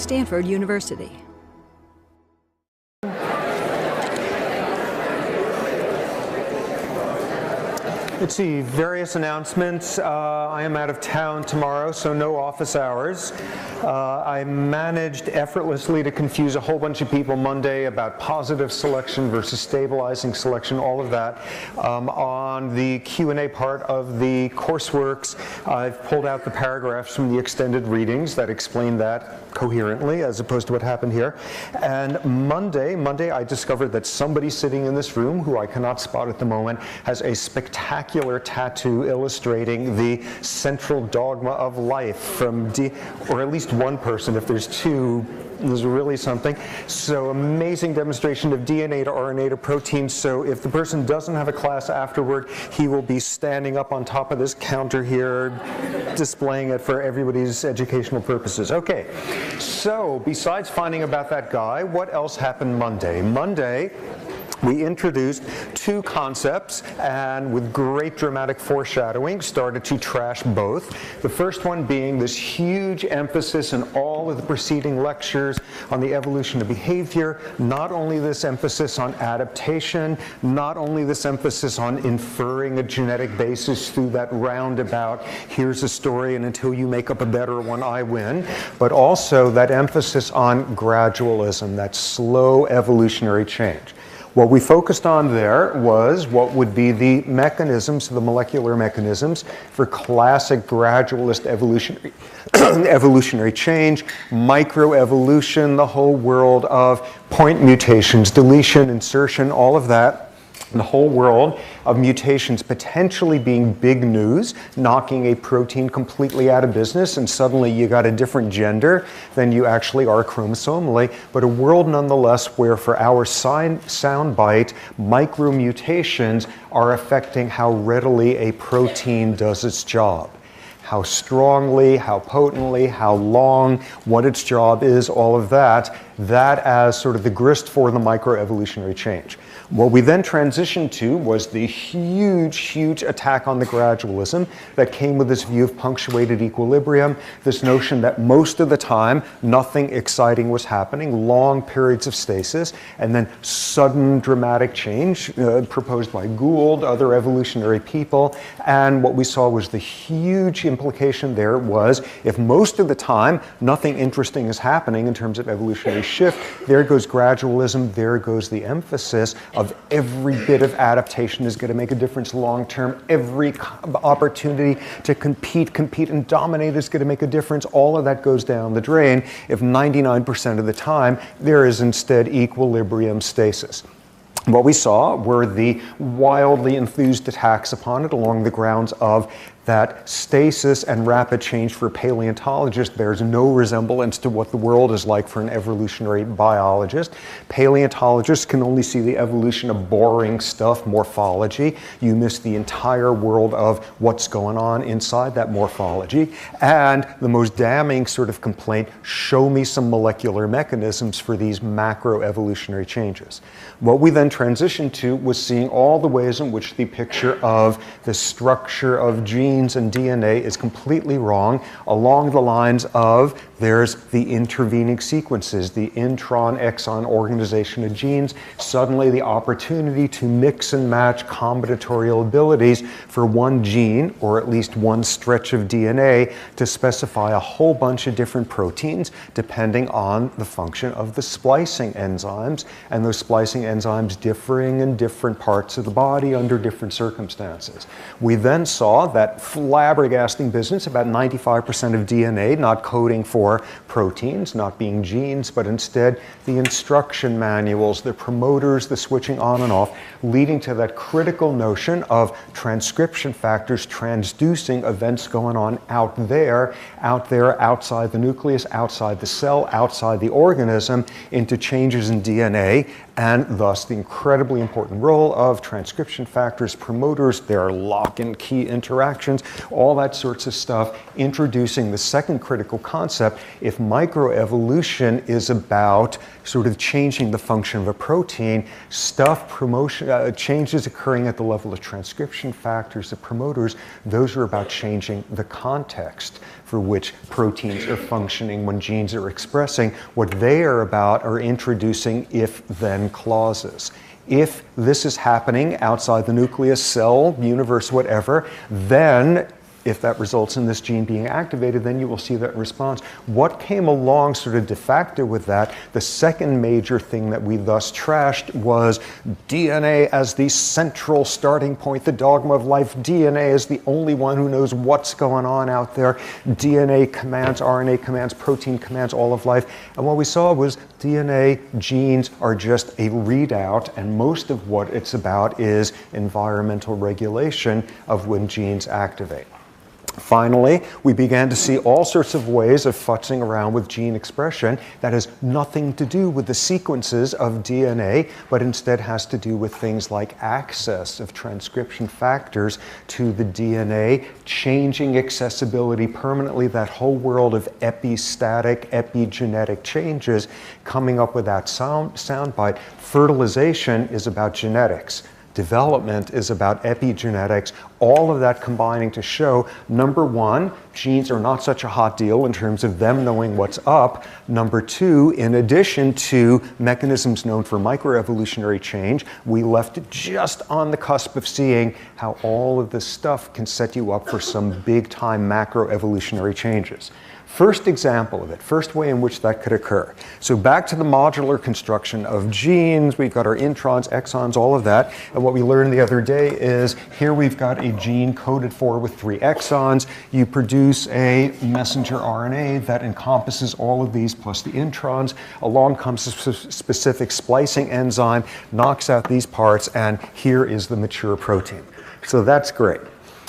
Stanford University. Let's see, various announcements. I am out of town tomorrow, so no office hours. I managed effortlessly to confuse a whole bunch of people Monday about positive selection versus stabilizing selection, all of that. On the Q&A part of the courseworks, I've pulled out the paragraphs from the extended readings that explain that coherently, as opposed to what happened here. And Monday, I discovered that somebody sitting in this room, who I cannot spot at the moment, has a spectacular tattoo illustrating the central dogma of life from or at least one person. If there's two, there's really something. So amazing demonstration of DNA to RNA to protein. So if the person doesn't have a class afterward, he will be standing up on top of this counter here, displaying it for everybody's educational purposes. Okay, so besides finding about that guy, what else happened Monday? Monday, we introduced two concepts and with great dramatic foreshadowing started to trash both. The first one being this huge emphasis in all of the preceding lectures on the evolution of behavior, not only this emphasis on adaptation, not only this emphasis on inferring a genetic basis through that roundabout, here's a story and until you make up a better one, I win, but also that emphasis on gradualism, that slow evolutionary change. What we focused on there was what would be the mechanisms, the molecular mechanisms for classic gradualist evolutionary change, microevolution, the whole world of point mutations, deletion, insertion, all of that. The whole world of mutations potentially being big news, knocking a protein completely out of business, and suddenly you got a different gender than you actually are chromosomally, but a world nonetheless where for our sound bite, micromutations are affecting how readily a protein does its job. How strongly, how potently, how long, what its job is, all of that, that as sort of the grist for the microevolutionary change. What we then transitioned to was the huge attack on the gradualism that came with this view of punctuated equilibrium, this notion that most of the time nothing exciting was happening, long periods of stasis, and then sudden dramatic change proposed by Gould, other evolutionary people. And what we saw was the huge implication there was if most of the time nothing interesting is happening in terms of evolutionary shift, there goes gradualism, there goes the emphasis of every bit of adaptation is going to make a difference long term. Every opportunity to compete and dominate is going to make a difference. All of that goes down the drain if 99% of the time there is instead equilibrium stasis. What we saw were the wildly enthused attacks upon it along the grounds of that stasis and rapid change for a paleontologist bears no resemblance to what the world is like for an evolutionary biologist. Paleontologists can only see the evolution of boring stuff, morphology. You miss the entire world of what's going on inside that morphology. And the most damning sort of complaint, show me some molecular mechanisms for these macroevolutionary changes. What we then transitioned to was seeing all the ways in which the picture of the structure of genes and DNA is completely wrong along the lines of there's the intervening sequences, the intron-exon organization of genes, suddenly the opportunity to mix and match combinatorial abilities for one gene, or at least one stretch of DNA, to specify a whole bunch of different proteins depending on the function of the splicing enzymes, and those splicing enzymes differing in different parts of the body under different circumstances. We then saw that flabbergasting business, about 95% of DNA not coding for proteins, not being genes, but instead the instruction manuals, the promoters, the switching on and off, leading to that critical notion of transcription factors transducing events going on out there, outside the nucleus, outside the cell, outside the organism, into changes in DNA and thus the incredibly important role of transcription factors, promoters, their lock and key interactions, all that sorts of stuff, introducing the second critical concept. If microevolution is about sort of changing the function of a protein, changes occurring at the level of transcription factors, the promoters, those are about changing the context for which proteins are functioning when genes are expressing. What they are about are introducing if-then clauses. If this is happening outside the nucleus, cell, universe, whatever, then if that results in this gene being activated, then you will see that response. What came along sort of de facto with that, the second major thing that we thus trashed was DNA as the central starting point, the dogma of life. DNA is the only one who knows what's going on out there. DNA commands, RNA commands, protein commands all of life. And what we saw was DNA genes are just a readout, and most of what it's about is environmental regulation of when genes activate. Finally, we began to see all sorts of ways of futzing around with gene expression that has nothing to do with the sequences of DNA, but instead has to do with things like access of transcription factors to the DNA, changing accessibility permanently, that whole world of epistatic, epigenetic changes, coming up with that soundbite. Fertilization is about genetics. Development is about epigenetics, all of that combining to show, number one, genes are not such a hot deal in terms of them knowing what's up. Number two, in addition to mechanisms known for microevolutionary change, we left just on the cusp of seeing how all of this stuff can set you up for some big-time macroevolutionary changes. First example of it, first way in which that could occur. So back to the modular construction of genes, we've got our introns, exons, all of that. And what we learned the other day is here we've got a gene coded for with 3 exons. You produce a messenger RNA that encompasses all of these plus the introns. Along comes a specific splicing enzyme, knocks out these parts, and here is the mature protein. So that's great.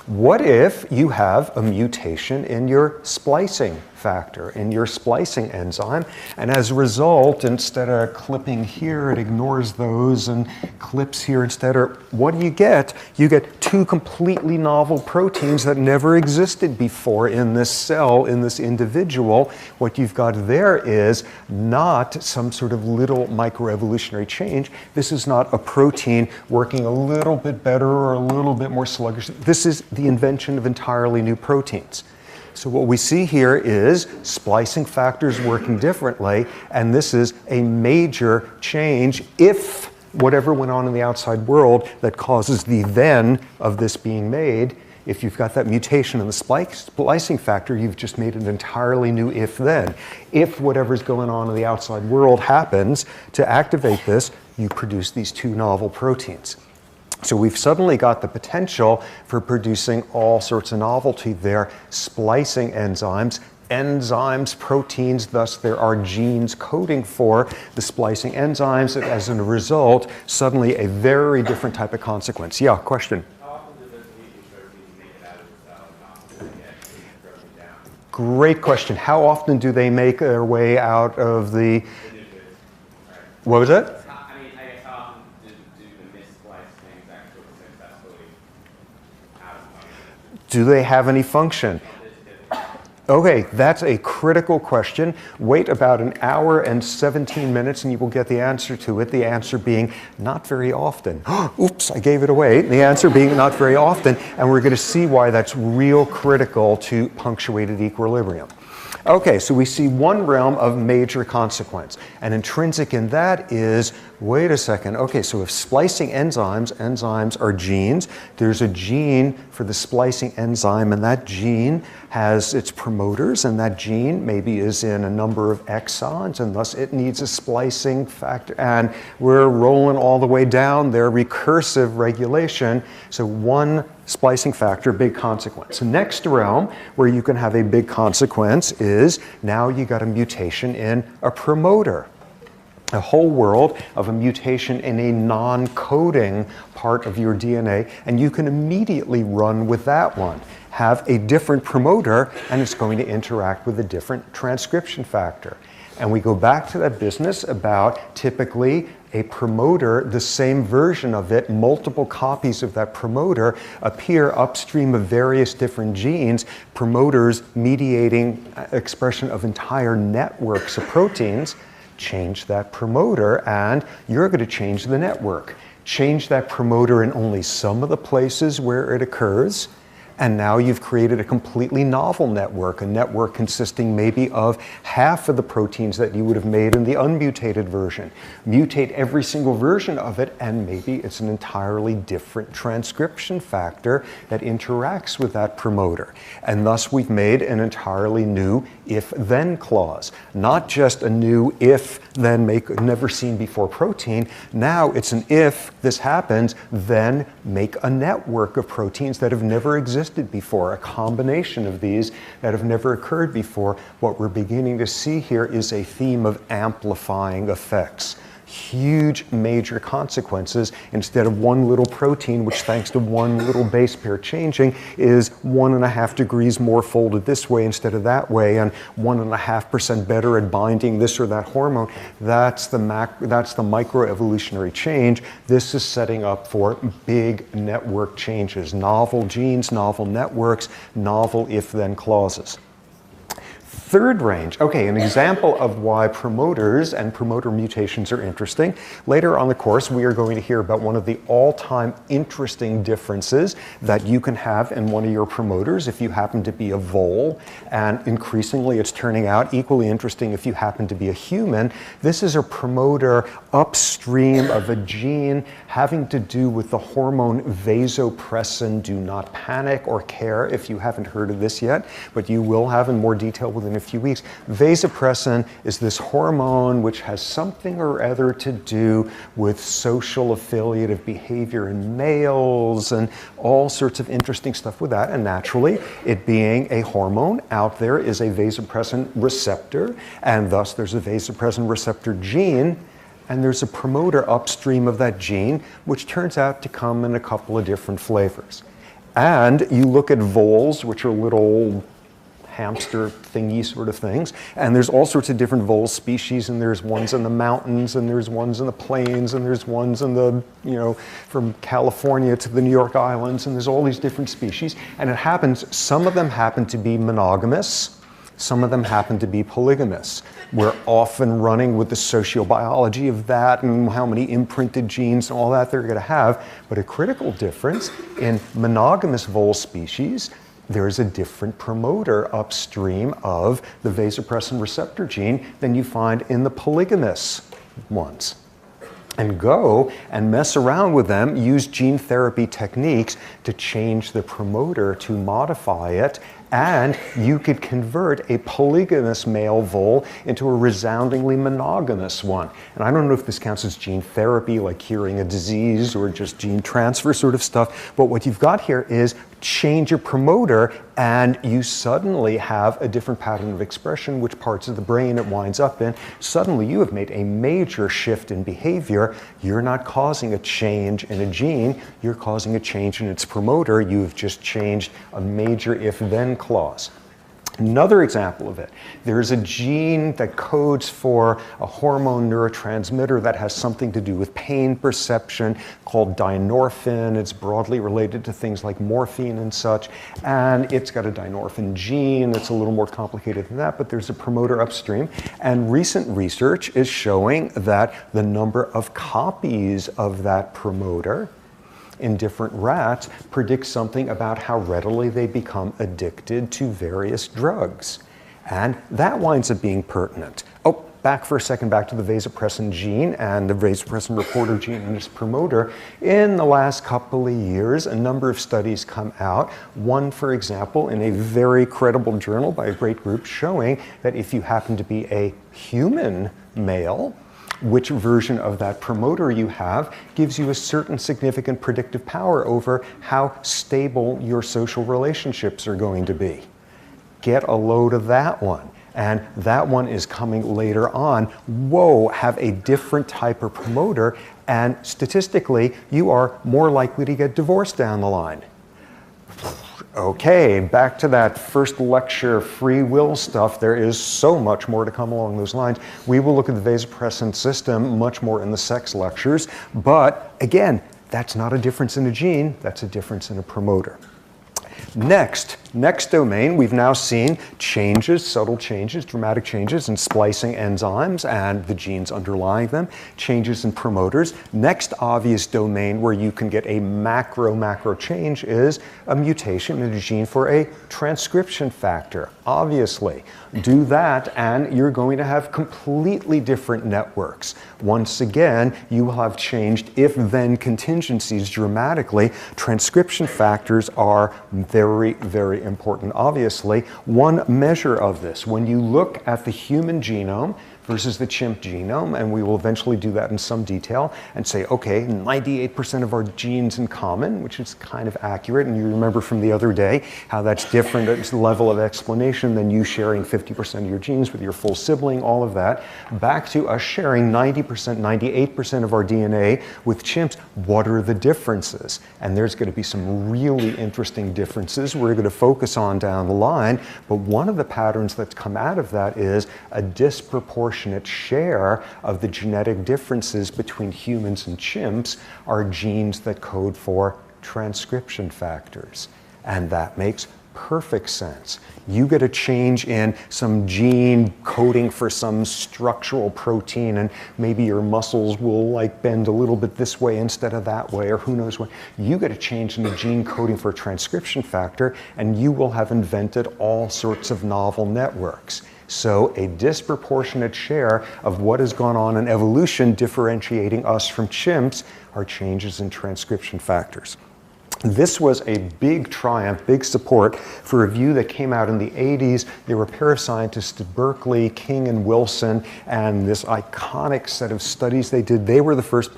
What if you have a mutation in your splicing factor, in your splicing enzyme, and as a result, instead of clipping here, it ignores those and clips here instead? Or what do you get? You get 2 completely novel proteins that never existed before in this cell, in this individual. What you've got there is not some sort of little microevolutionary change. This is not a protein working a little bit better or a little bit more sluggish. This is the invention of entirely new proteins. So what we see here is splicing factors working differently, and this is a major change if whatever went on in the outside world that causes the then of this being made, if you've got that mutation in the splicing factor, you've just made an entirely new if-then. If whatever's going on in the outside world happens to activate this, you produce these 2 novel proteins. So we've suddenly got the potential for producing all sorts of novelty there, splicing enzymes, proteins, thus there are genes coding for the splicing enzymes, and as a result, suddenly a very different type of consequence. Yeah, question? How often do those mutant proteins make it out of the cell and how often do they get broken down? Great question. How often do they make their way out of the... What was that? Do they have any function? Okay, that's a critical question. Wait about an hour and 17 minutes and you will get the answer to it. The answer being not very often. Oops, I gave it away. The answer being not very often, and we're going to see why that's real critical to punctuated equilibrium. Okay, so we see one realm of major consequence, and intrinsic in that is, wait a second, okay, so if splicing enzymes are genes, there's a gene for the splicing enzyme, and that gene has its promoters, and that gene maybe is in a number of exons, and thus it needs a splicing factor, and we're rolling all the way down their recursive regulation, so one splicing factor, big consequence. Next realm where you can have a big consequence is now you got a mutation in a promoter. A whole world of a mutation in a non-coding part of your DNA, and you can immediately run with that one. Have a different promoter, and it's going to interact with a different transcription factor. And we go back to that business about typically a promoter, the same version of it, multiple copies of that promoter appear upstream of various different genes, promoters mediating expression of entire networks of proteins. Change that promoter and you're going to change the network. Change that promoter in only some of the places where it occurs, and now you've created a completely novel network, a network consisting maybe of half of the proteins that you would have made in the unmutated version. Mutate every single version of it, and maybe it's an entirely different transcription factor that interacts with that promoter. And thus we've made an entirely new if-then clause. Not just a new if-then make never seen before protein. Now it's an if this happens, then make a network of proteins that have never existed before, a combination of these that have never occurred before. What we're beginning to see here is a theme of amplifying effects. Huge major consequences. Instead of one little protein, which thanks to one little base pair changing is 1.5 degrees more folded this way instead of that way, and 1.5% better at binding this or that hormone, that's the microevolutionary change. This is setting up for big network changes, novel genes, novel networks, novel if-then clauses. Third range, okay, an example of why promoters and promoter mutations are interesting. Later on the course, we are going to hear about one of the all-time interesting differences that you can have in one of your promoters if you happen to be a vole, and increasingly it's turning out equally interesting if you happen to be a human. This is a promoter upstream of a gene having to do with the hormone vasopressin. Do not panic or care if you haven't heard of this yet, but you will have in more detail within a few weeks. Vasopressin is this hormone which has something or other to do with social affiliative behavior in males and all sorts of interesting stuff with that. And naturally, it being a hormone, out there is a vasopressin receptor, and thus there's a vasopressin receptor gene, and there's a promoter upstream of that gene, which turns out to come in a couple of different flavors. And you look at voles, which are little hamster thingy sort of things, and there's all sorts of different vole species, and there's ones in the mountains, and there's ones in the plains, and there's ones in the, from California to the New York Islands, and there's all these different species. And it happens, some of them happen to be monogamous, some of them happen to be polygamous. We're often running with the sociobiology of that and how many imprinted genes and all that they're going to have. But a critical difference in monogamous vole species, there's a different promoter upstream of the vasopressin receptor gene than you find in the polygamous ones. And go and mess around with them, use gene therapy techniques to change the promoter, to modify it, and you could convert a polygamous male vole into a resoundingly monogamous one. And I don't know if this counts as gene therapy, like curing a disease, or just gene transfer sort of stuff, but what you've got here is change your promoter and you suddenly have a different pattern of expression, which parts of the brain it winds up in. Suddenly you have made a major shift in behavior. You're not causing a change in a gene, you're causing a change in its promoter. You've just changed a major if-then clause. Another example of it, there's a gene that codes for a hormone neurotransmitter that has something to do with pain perception called dynorphin. It's broadly related to things like morphine and such, and it's got a dynorphin gene that's a little more complicated than that, but there's a promoter upstream. And recent research is showing that the number of copies of that promoter in different rats predicts something about how readily they become addicted to various drugs. And that winds up being pertinent. Oh, back for a second, back to the vasopressin gene and the vasopressin reporter gene and its promoter. In the last couple of years, a number of studies come out. One, for example, in a very credible journal by a great group, showing that if you happen to be a human male, which version of that promoter you have gives you a certain significant predictive power over how stable your social relationships are going to be. Get a load of that one. And that one is coming later on. Whoa, have a different type of promoter, and statistically, you are more likely to get divorced down the line. Okay, back to that first lecture, free will stuff. There is so much more to come along those lines. We will look at the vasopressin system much more in the sex lectures. But again, that's not a difference in a gene, that's a difference in a promoter. Next domain, we've now seen changes, subtle changes, dramatic changes in splicing enzymes and the genes underlying them, changes in promoters. Next obvious domain where you can get a macro change is a mutation in a gene for a transcription factor. Obviously, do that and you're going to have completely different networks. Once again, you will have changed if-then contingencies dramatically. Transcription factors are very, very important. Obviously, one measure of this, when you look at the human genome versus the chimp genome, and we will eventually do that in some detail, and say, okay, 98% of our genes in common, which is kind of accurate, and you remember from the other day how that's different at a level of explanation than you sharing 50% of your genes with your full sibling, all of that, back to us sharing 90%, 98% of our DNA with chimps. What are the differences? And there's going to be some really interesting differences we're going to focus on down the line, but one of the patterns that's come out of that is a disproportionate share of the genetic differences between humans and chimps are genes that code for transcription factors. And that makes perfect sense. You get a change in some gene coding for some structural protein and maybe your muscles will like bend a little bit this way instead of that way, or who knows what. You get a change in the gene coding for a transcription factor and you will have invented all sorts of novel networks. So a disproportionate share of what has gone on in evolution differentiating us from chimps are changes in transcription factors. This was a big triumph, big support for a view that came out in the 80s. There were parascientists at Berkeley, King and Wilson, and this iconic set of studies they did. They were the first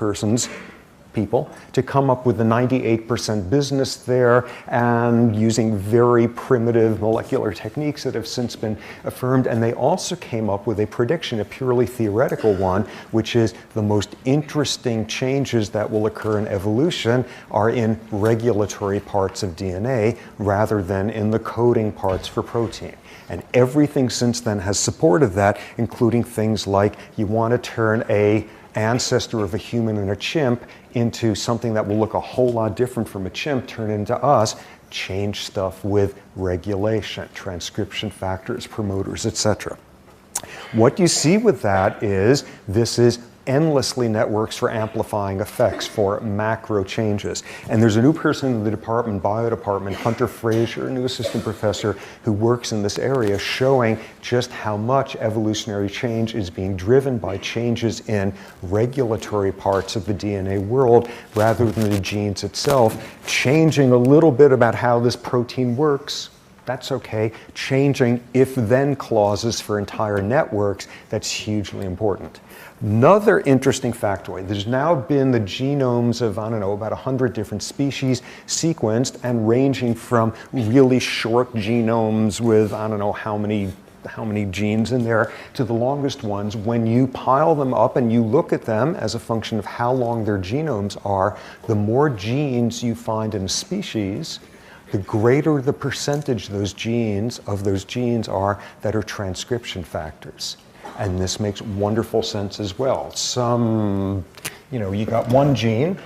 people to come up with the 98% business there, and using very primitive molecular techniques that have since been affirmed. And they also came up with a prediction, a purely theoretical one, which is the most interesting changes that will occur in evolution are in regulatory parts of DNA rather than in the coding parts for protein. And everything since then has supported that, including things like you want to turn an ancestor of a human and a chimp into something that will look a whole lot different from a chimp, turn into us, change stuff with regulation, transcription factors, promoters, etc. What you see with that is this is endlessly networks for amplifying effects for macro changes. And there's a new person in the department, bio department, Hunter Fraser, a new assistant professor who works in this area, showing just how much evolutionary change is being driven by changes in regulatory parts of the DNA world rather than the genes itself. Changing a little bit about how this protein works, that's okay. Changing if-then clauses for entire networks, that's hugely important. Another interesting factoid, there's now been the genomes of, I don't know, about 100 different species sequenced, and ranging from really short genomes with, I don't know how many genes in there, to the longest ones. When you pile them up and you look at them as a function of how long their genomes are, the more genes you find in a species, the greater the percentage of those genes are that are transcription factors. And this makes wonderful sense as well. You got one gene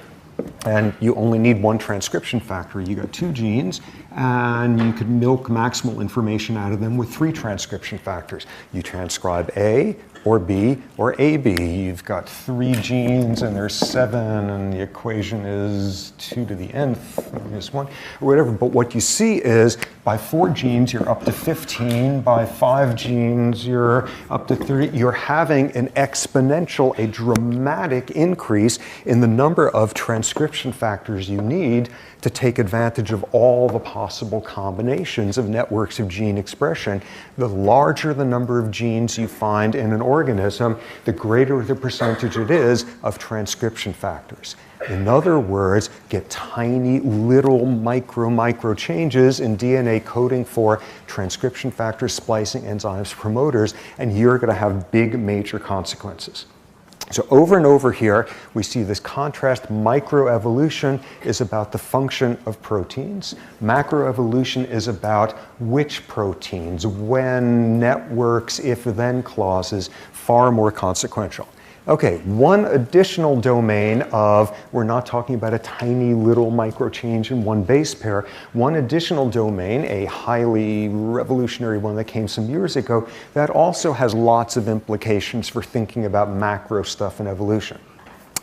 and you only need one transcription factor. You got two genes and you could milk maximal information out of them with 3 transcription factors. You transcribe A or B or AB. You've got 3 genes and there's 7 and the equation is 2 to the nth minus 1 or whatever. But what you see is by 4 genes you're up to 15, by 5 genes you're up to 30. You're having an exponential, a dramatic increase in the number of transcription factors you need to take advantage of all the possible combinations of networks of gene expression. The larger the number of genes you find in an organism, the greater the percentage it is of transcription factors. In other words, get tiny little micro changes in DNA coding for transcription factors, splicing enzymes, promoters, and you're going to have big major consequences. So over and over here, we see this contrast. Microevolution is about the function of proteins. Macroevolution is about which proteins, when, networks, if-then clauses, far more consequential. Okay, one additional domain of, we're not talking about a tiny little micro change in one base pair, one additional domain, a highly revolutionary one that came some years ago, that also has lots of implications for thinking about macro stuff in evolution.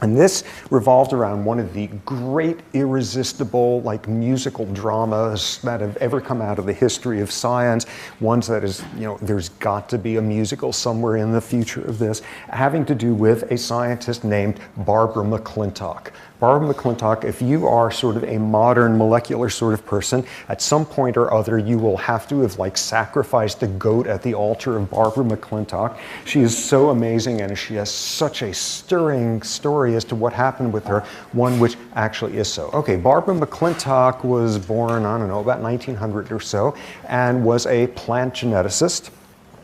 And this revolved around one of the great irresistible musical dramas that have ever come out of the history of science. Ones that is, there's got to be a musical somewhere in the future of this, having to do with a scientist named Barbara McClintock. Barbara McClintock, if you are sort of a modern molecular sort of person, at some point or other you will have to have sacrificed a goat at the altar of Barbara McClintock. She is so amazing and she has such a stirring story as to what happened with her, one which actually is so. Okay, Barbara McClintock was born, I don't know, about 1900 or so, and was a plant geneticist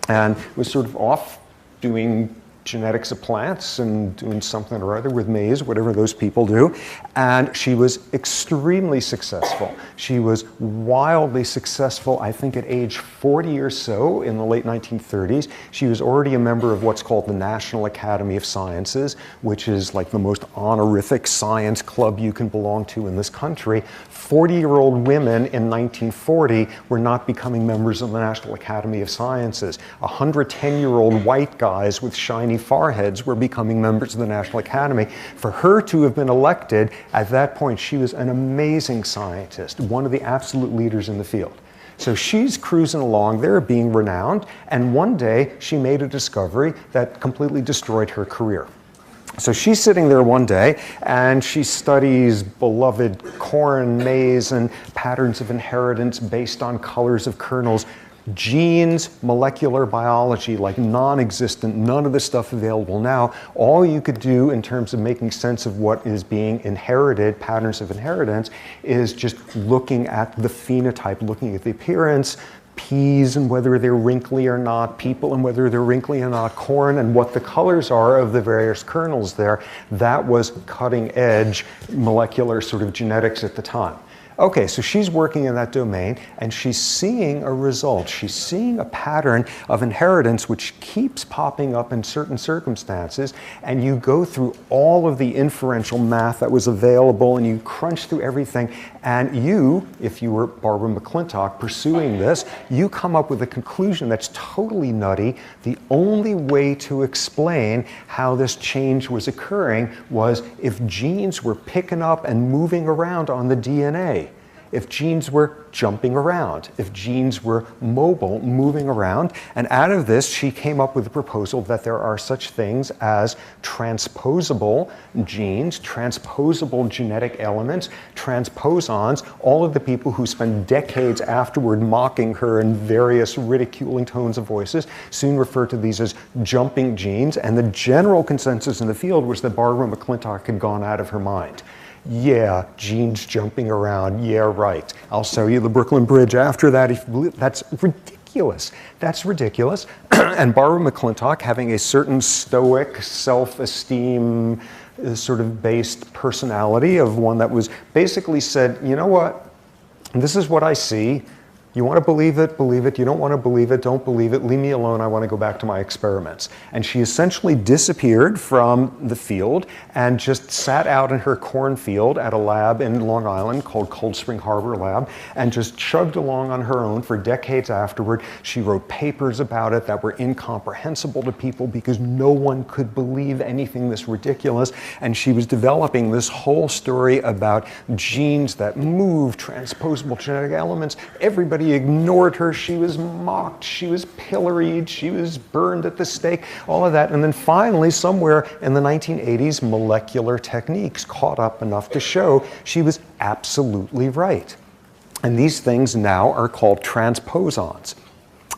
and was sort of off doing genetics of plants and doing something or other with maize, whatever those people do. And she was extremely successful. She was wildly successful, I think at age 40 or so in the late 1930s. She was already a member of what's called the National Academy of Sciences, which is the most honorific science club you can belong to in this country. 40-year-old women in 1940 were not becoming members of the National Academy of Sciences. 110-year-old white guys with shiny foreheads were becoming members of the National Academy. For her to have been elected, at that point, she was an amazing scientist, one of the absolute leaders in the field. So she's cruising along there, being renowned, and one day she made a discovery that completely destroyed her career. So she's sitting there one day and she studies beloved corn, maize, and patterns of inheritance based on colors of kernels. Genes, molecular biology, non-existent, none of the stuff available now. All you could do in terms of making sense of what is being inherited, patterns of inheritance, is just looking at the phenotype, looking at the appearance, peas and whether they're wrinkly or not, people and whether they're wrinkly or not, corn and what the colors are of the various kernels there. That was cutting edge molecular sort of genetics at the time. Okay, so she's working in that domain and she's seeing a result. She's seeing a pattern of inheritance which keeps popping up in certain circumstances, and you go through all of the inferential math that was available and you crunch through everything, and you, if you were Barbara McClintock pursuing this, you come up with a conclusion that's totally nutty. The only way to explain how this change was occurring was if genes were picking up and moving around on the DNA. If genes were jumping around, if genes were mobile, moving around. And out of this, she came up with a proposal that there are such things as transposable genes, transposable genetic elements, transposons. All of the people who spend decades afterward mocking her in various ridiculing tones of voices soon refer to these as jumping genes. And the general consensus in the field was that Barbara McClintock had gone out of her mind. Yeah, genes jumping around, yeah, right. I'll show you the Brooklyn Bridge after that if you believe. That's ridiculous. That's ridiculous. And Barbara McClintock, having a certain stoic, self-esteem sort of based personality of one that was basically said, you know what, this is what I see. You want to believe it, believe it. You don't want to believe it, don't believe it. Leave me alone. I want to go back to my experiments. And she essentially disappeared from the field and just sat out in her cornfield at a lab in Long Island called Cold Spring Harbor Lab and just chugged along on her own for decades afterward. She wrote papers about it that were incomprehensible to people because no one could believe anything this ridiculous. And she was developing this whole story about genes that move, transposable genetic elements. Everybody ignored her. She was mocked. She was pilloried. She was burned at the stake. All of that. And then finally, somewhere in the 1980s, molecular techniques caught up enough to show she was absolutely right. And these things now are called transposons.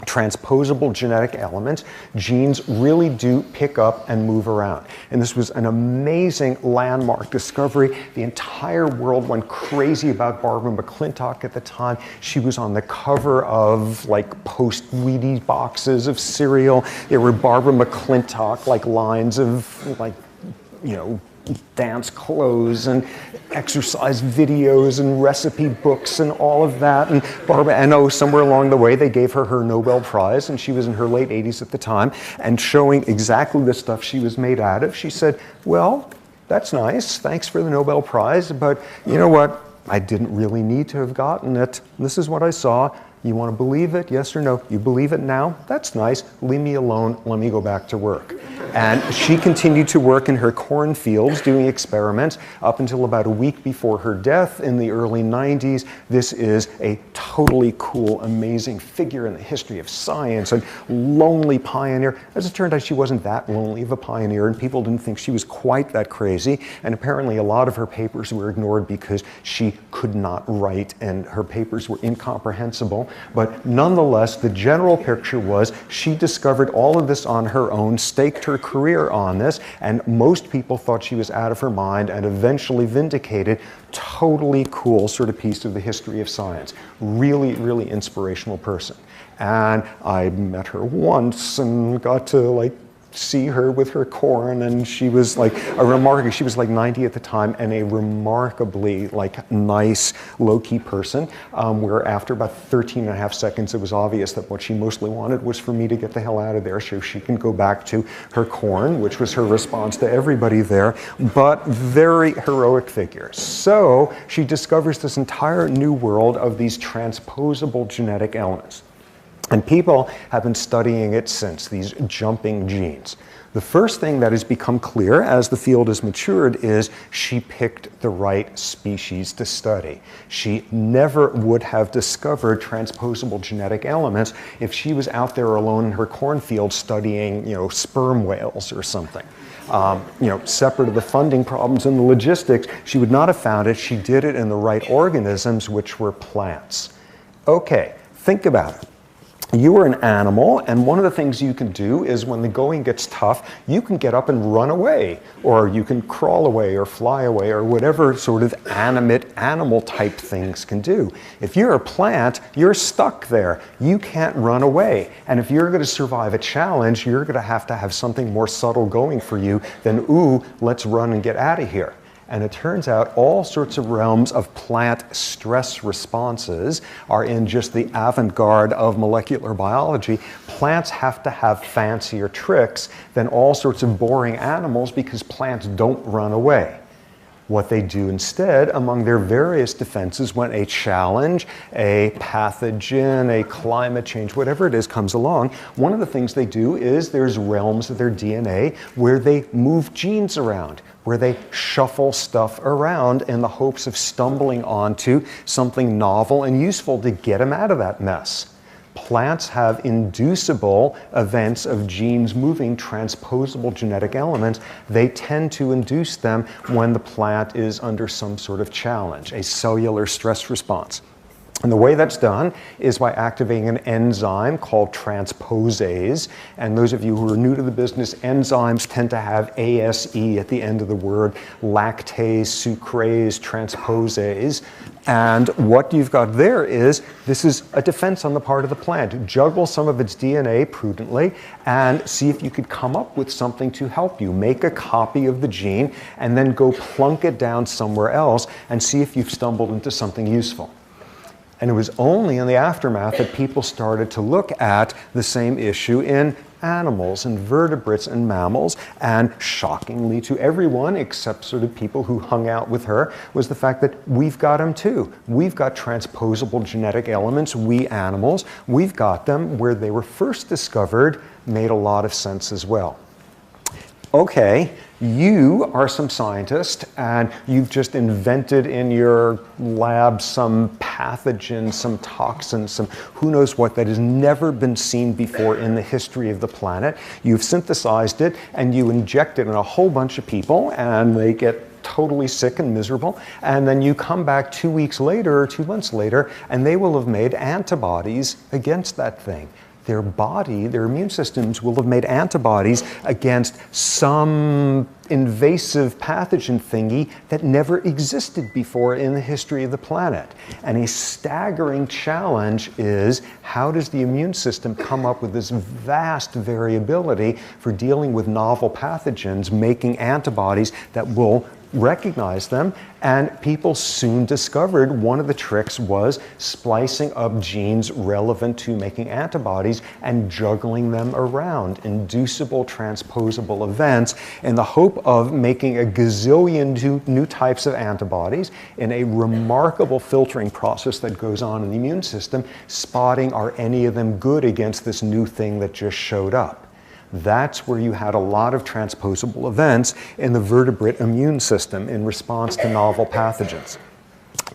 Transposable genetic elements. Genes really do pick up and move around. And this was an amazing landmark discovery. The entire world went crazy about Barbara McClintock at the time. She was on the cover of Post-Wheaties boxes of cereal. There were Barbara McClintock lines of dance clothes and exercise videos and recipe books and all of that. And Barbara somewhere along the way, they gave her her Nobel Prize, and she was in her late 80s at the time, and showing exactly the stuff she was made out of, she said, well, that's nice, thanks for the Nobel Prize, but you know what? I didn't really need to have gotten it. This is what I saw. You want to believe it, yes or no? You believe it now? That's nice. Leave me alone. Let me go back to work. And she continued to work in her cornfields doing experiments up until about a week before her death in the early 90s. This is a totally cool, amazing figure in the history of science, a lonely pioneer. As it turned out, she wasn't that lonely of a pioneer, and people didn't think she was quite that crazy. And apparently a lot of her papers were ignored because she could not write and her papers were incomprehensible. But nonetheless, the general picture was she discovered all of this on her own, staked her career on this, and most people thought she was out of her mind and eventually vindicated. Totally cool sort of piece of the history of science. Really, really inspirational person. And I met her once and got to see her with her corn, and she was she was 90 at the time, and a remarkably nice, low-key person, where after about 13 and a half seconds it was obvious that what she mostly wanted was for me to get the hell out of there so she can go back to her corn, which was her response to everybody there, but very heroic figure. So she discovers this entire new world of these transposable genetic elements. And people have been studying it since, these jumping genes. The first thing that has become clear as the field has matured is she picked the right species to study. She never would have discovered transposable genetic elements if she was out there alone in her cornfield studying, sperm whales or something. Separate of the funding problems and the logistics, she would not have found it. She did it in the right organisms, which were plants. Okay, think about it. You are an animal, and one of the things you can do is when the going gets tough, you can get up and run away, or you can crawl away or fly away, or whatever sort of animate animal type things can do. If you're a plant, you're stuck there. You can't run away. And if you're going to survive a challenge, you're going to have something more subtle going for you than, ooh, let's run and get out of here. And it turns out all sorts of realms of plant stress responses are in just the avant-garde of molecular biology. Plants have to have fancier tricks than all sorts of boring animals because plants don't run away. What they do instead, among their various defenses, when a challenge, a pathogen, a climate change, whatever it is, comes along, one of the things they do is there's realms of their DNA where they move genes around, where they shuffle stuff around in the hopes of stumbling onto something novel and useful to get them out of that mess. Plants have inducible events of genes moving transposable genetic elements. They tend to induce them when the plant is under some sort of challenge, a cellular stress response. And the way that's done is by activating an enzyme called transposase. And those of you who are new to the business, enzymes tend to have ASE at the end of the word, lactase, sucrase, transposase. And what you've got there is, this is a defense on the part of the plant. Juggle some of its DNA prudently and see if you could come up with something to help you. Make a copy of the gene and then go plunk it down somewhere else and see if you've stumbled into something useful. And it was only in the aftermath that people started to look at the same issue in animals and vertebrates and mammals, and shockingly to everyone except sort of people who hung out with her was the fact that we've got them too. We've got transposable genetic elements, we animals. We've got them where they were first discovered, made a lot of sense as well. Okay, you are some scientist and you've just invented in your lab some pathogen, some toxin, some who knows what that has never been seen before in the history of the planet. You've synthesized it and you inject it in a whole bunch of people and they get totally sick and miserable, and then you come back 2 weeks later or 2 months later and they will have made antibodies against that thing. their body, their immune systems will have made antibodies against some invasive pathogen thingy that never existed before in the history of the planet. And a staggering challenge is, how does the immune system come up with this vast variability for dealing with novel pathogens, making antibodies that will recognize them? And people soon discovered one of the tricks was splicing up genes relevant to making antibodies and juggling them around, inducible transposable events, in the hope of making a gazillion new types of antibodies in a remarkable filtering process that goes on in the immune system, spotting, are any of them good against this new thing that just showed up. That's where you had a lot of transposable events in the vertebrate immune system in response to novel pathogens.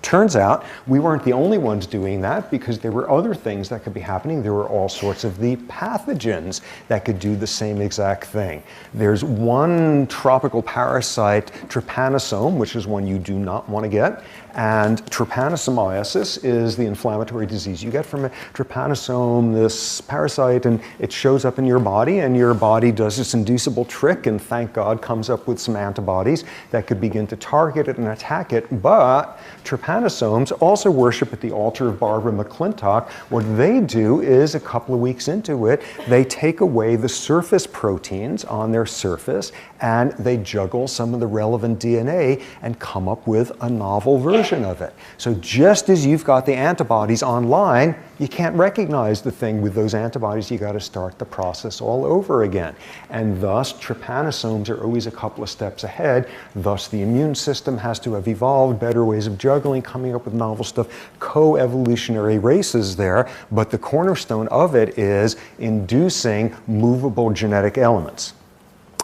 Turns out we weren't the only ones doing that, because there were other things that could be happening. There were all sorts of the pathogens that could do the same exact thing. There's one tropical parasite, trypanosome, which is one you do not want to get. And trypanosomiasis is the inflammatory disease you get from a trypanosome, this parasite, and it shows up in your body, and your body does this inducible trick, and thank God comes up with some antibodies that could begin to target it and attack it. But trypanosomes also worship at the altar of Barbara McClintock. What they do is, a couple of weeks into it, they take away the surface proteins on their surface, and they juggle some of the relevant DNA and come up with a novel version of it. So just as you've got the antibodies online, you can't recognize the thing with those antibodies. You got to start the process all over again. And thus, trypanosomes are always a couple of steps ahead. Thus, the immune system has to have evolved better ways of juggling, coming up with novel stuff, co-evolutionary races there. But the cornerstone of it is inducing movable genetic elements.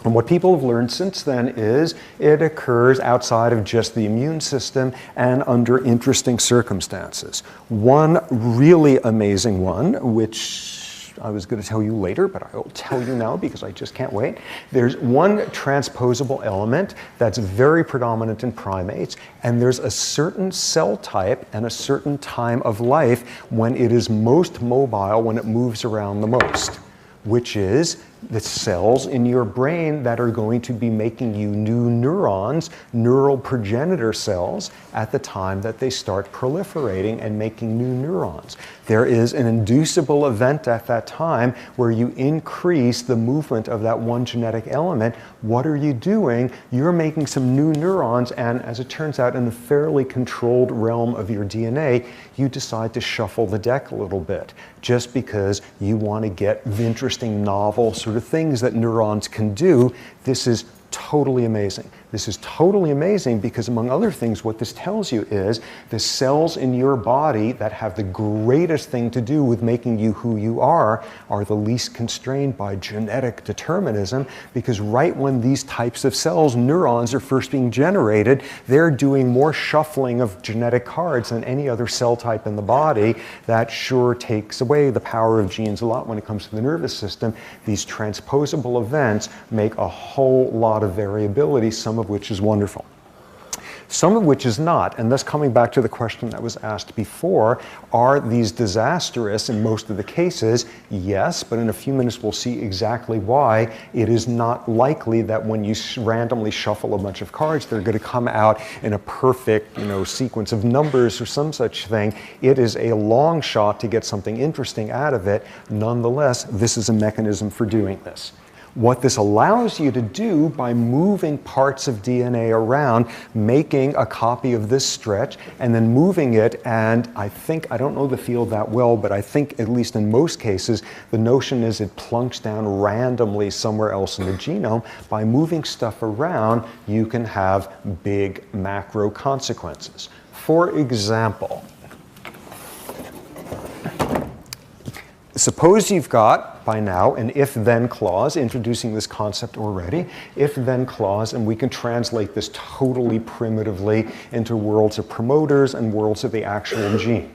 And what people have learned since then is it occurs outside of just the immune system and under interesting circumstances. One really amazing one, which I was going to tell you later, but I will tell you now because I just can't wait. There's one transposable element that's very predominant in primates, and there's a certain cell type and a certain time of life when it is most mobile, when it moves around the most, which is the cells in your brain that are going to be making you new neurons, neural progenitor cells, at the time that they start proliferating and making new neurons. There is an inducible event at that time where you increase the movement of that one genetic element. What are you doing? You're making some new neurons, and as it turns out, in a fairly controlled realm of your DNA, you decide to shuffle the deck a little bit, just because you want to get interesting, novel sort of things that neurons can do. This is totally amazing. This is totally amazing because, among other things, what this tells you is the cells in your body that have the greatest thing to do with making you who you are the least constrained by genetic determinism, because right when these types of cells, neurons, are first being generated, they're doing more shuffling of genetic cards than any other cell type in the body. That sure takes away the power of genes a lot when it comes to the nervous system. These transposable events make a whole lot of variability, some of which is wonderful. Some of which is not, and thus coming back to the question that was asked before, are these disastrous in most of the cases? Yes, but in a few minutes we'll see exactly why. It is not likely that when you randomly shuffle a bunch of cards, they're going to come out in a perfect, sequence of numbers or some such thing. It is a long shot to get something interesting out of it. Nonetheless, this is a mechanism for doing this. What this allows you to do by moving parts of DNA around, making a copy of this stretch, and then moving it, and I don't know the field that well, but I think at least in most cases, the notion is it plunks down randomly somewhere else in the genome. By moving stuff around, you can have big macro consequences. For example, suppose you've got, by now, an if-then clause, introducing this concept already, if-then clause, and we can translate this totally primitively into worlds of promoters and worlds of the actual gene.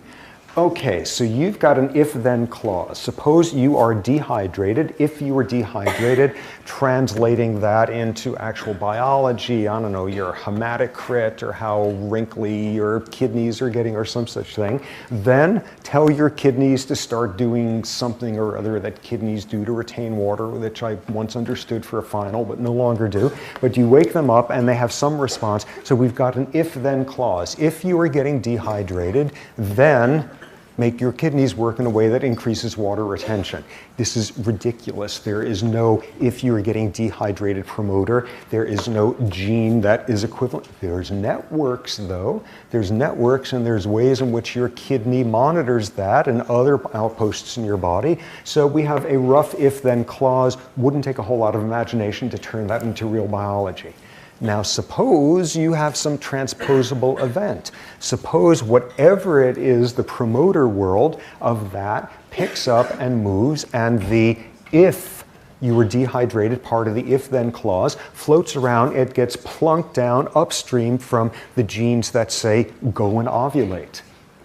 Okay, so you've got an if-then clause. Suppose you are dehydrated. If you are dehydrated, translating that into actual biology, I don't know, your hematocrit or how wrinkly your kidneys are getting or some such thing, then tell your kidneys to start doing something or other that kidneys do to retain water, which I once understood for a final, but no longer do. But you wake them up and they have some response. So we've got an if-then clause. If you are getting dehydrated, then make your kidneys work in a way that increases water retention. This is ridiculous. There is no if you're getting dehydrated promoter. There is no gene that is equivalent. There's networks though. There's networks and there's ways in which your kidney monitors that and other outposts in your body. So we have a rough if-then clause. Wouldn't take a whole lot of imagination to turn that into real biology. Now suppose you have some transposable event. Suppose whatever it is, the promoter world of that picks up and moves, and the if you were dehydrated part of the if-then clause floats around. It gets plunked down upstream from the genes that say go and ovulate.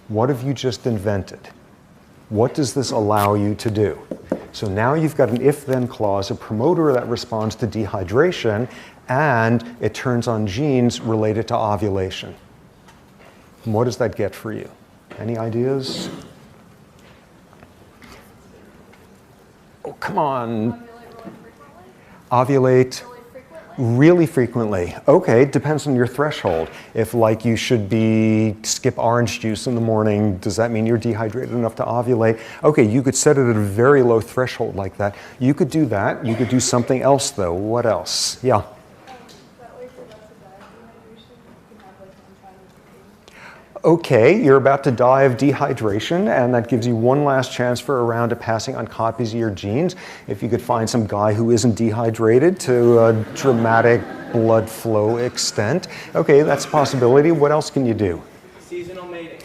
What have you just invented? What does this allow you to do? So now you've got an if-then clause, a promoter that responds to dehydration, and it turns on genes related to ovulation. And what does that get for you? Any ideas? Oh, come on. Ovulate really frequently. Okay, depends on your threshold. If like you should be skip orange juice in the morning, does that mean you're dehydrated enough to ovulate? Okay, you could set it at a very low threshold like that. You could do that. You could do something else though. What else? Yeah. Okay, you're about to die of dehydration, and that gives you one last chance for a round of passing on copies of your genes. If you could find some guy who isn't dehydrated to a dramatic blood flow extent. Okay, that's a possibility. What else can you do? Seasonal mating.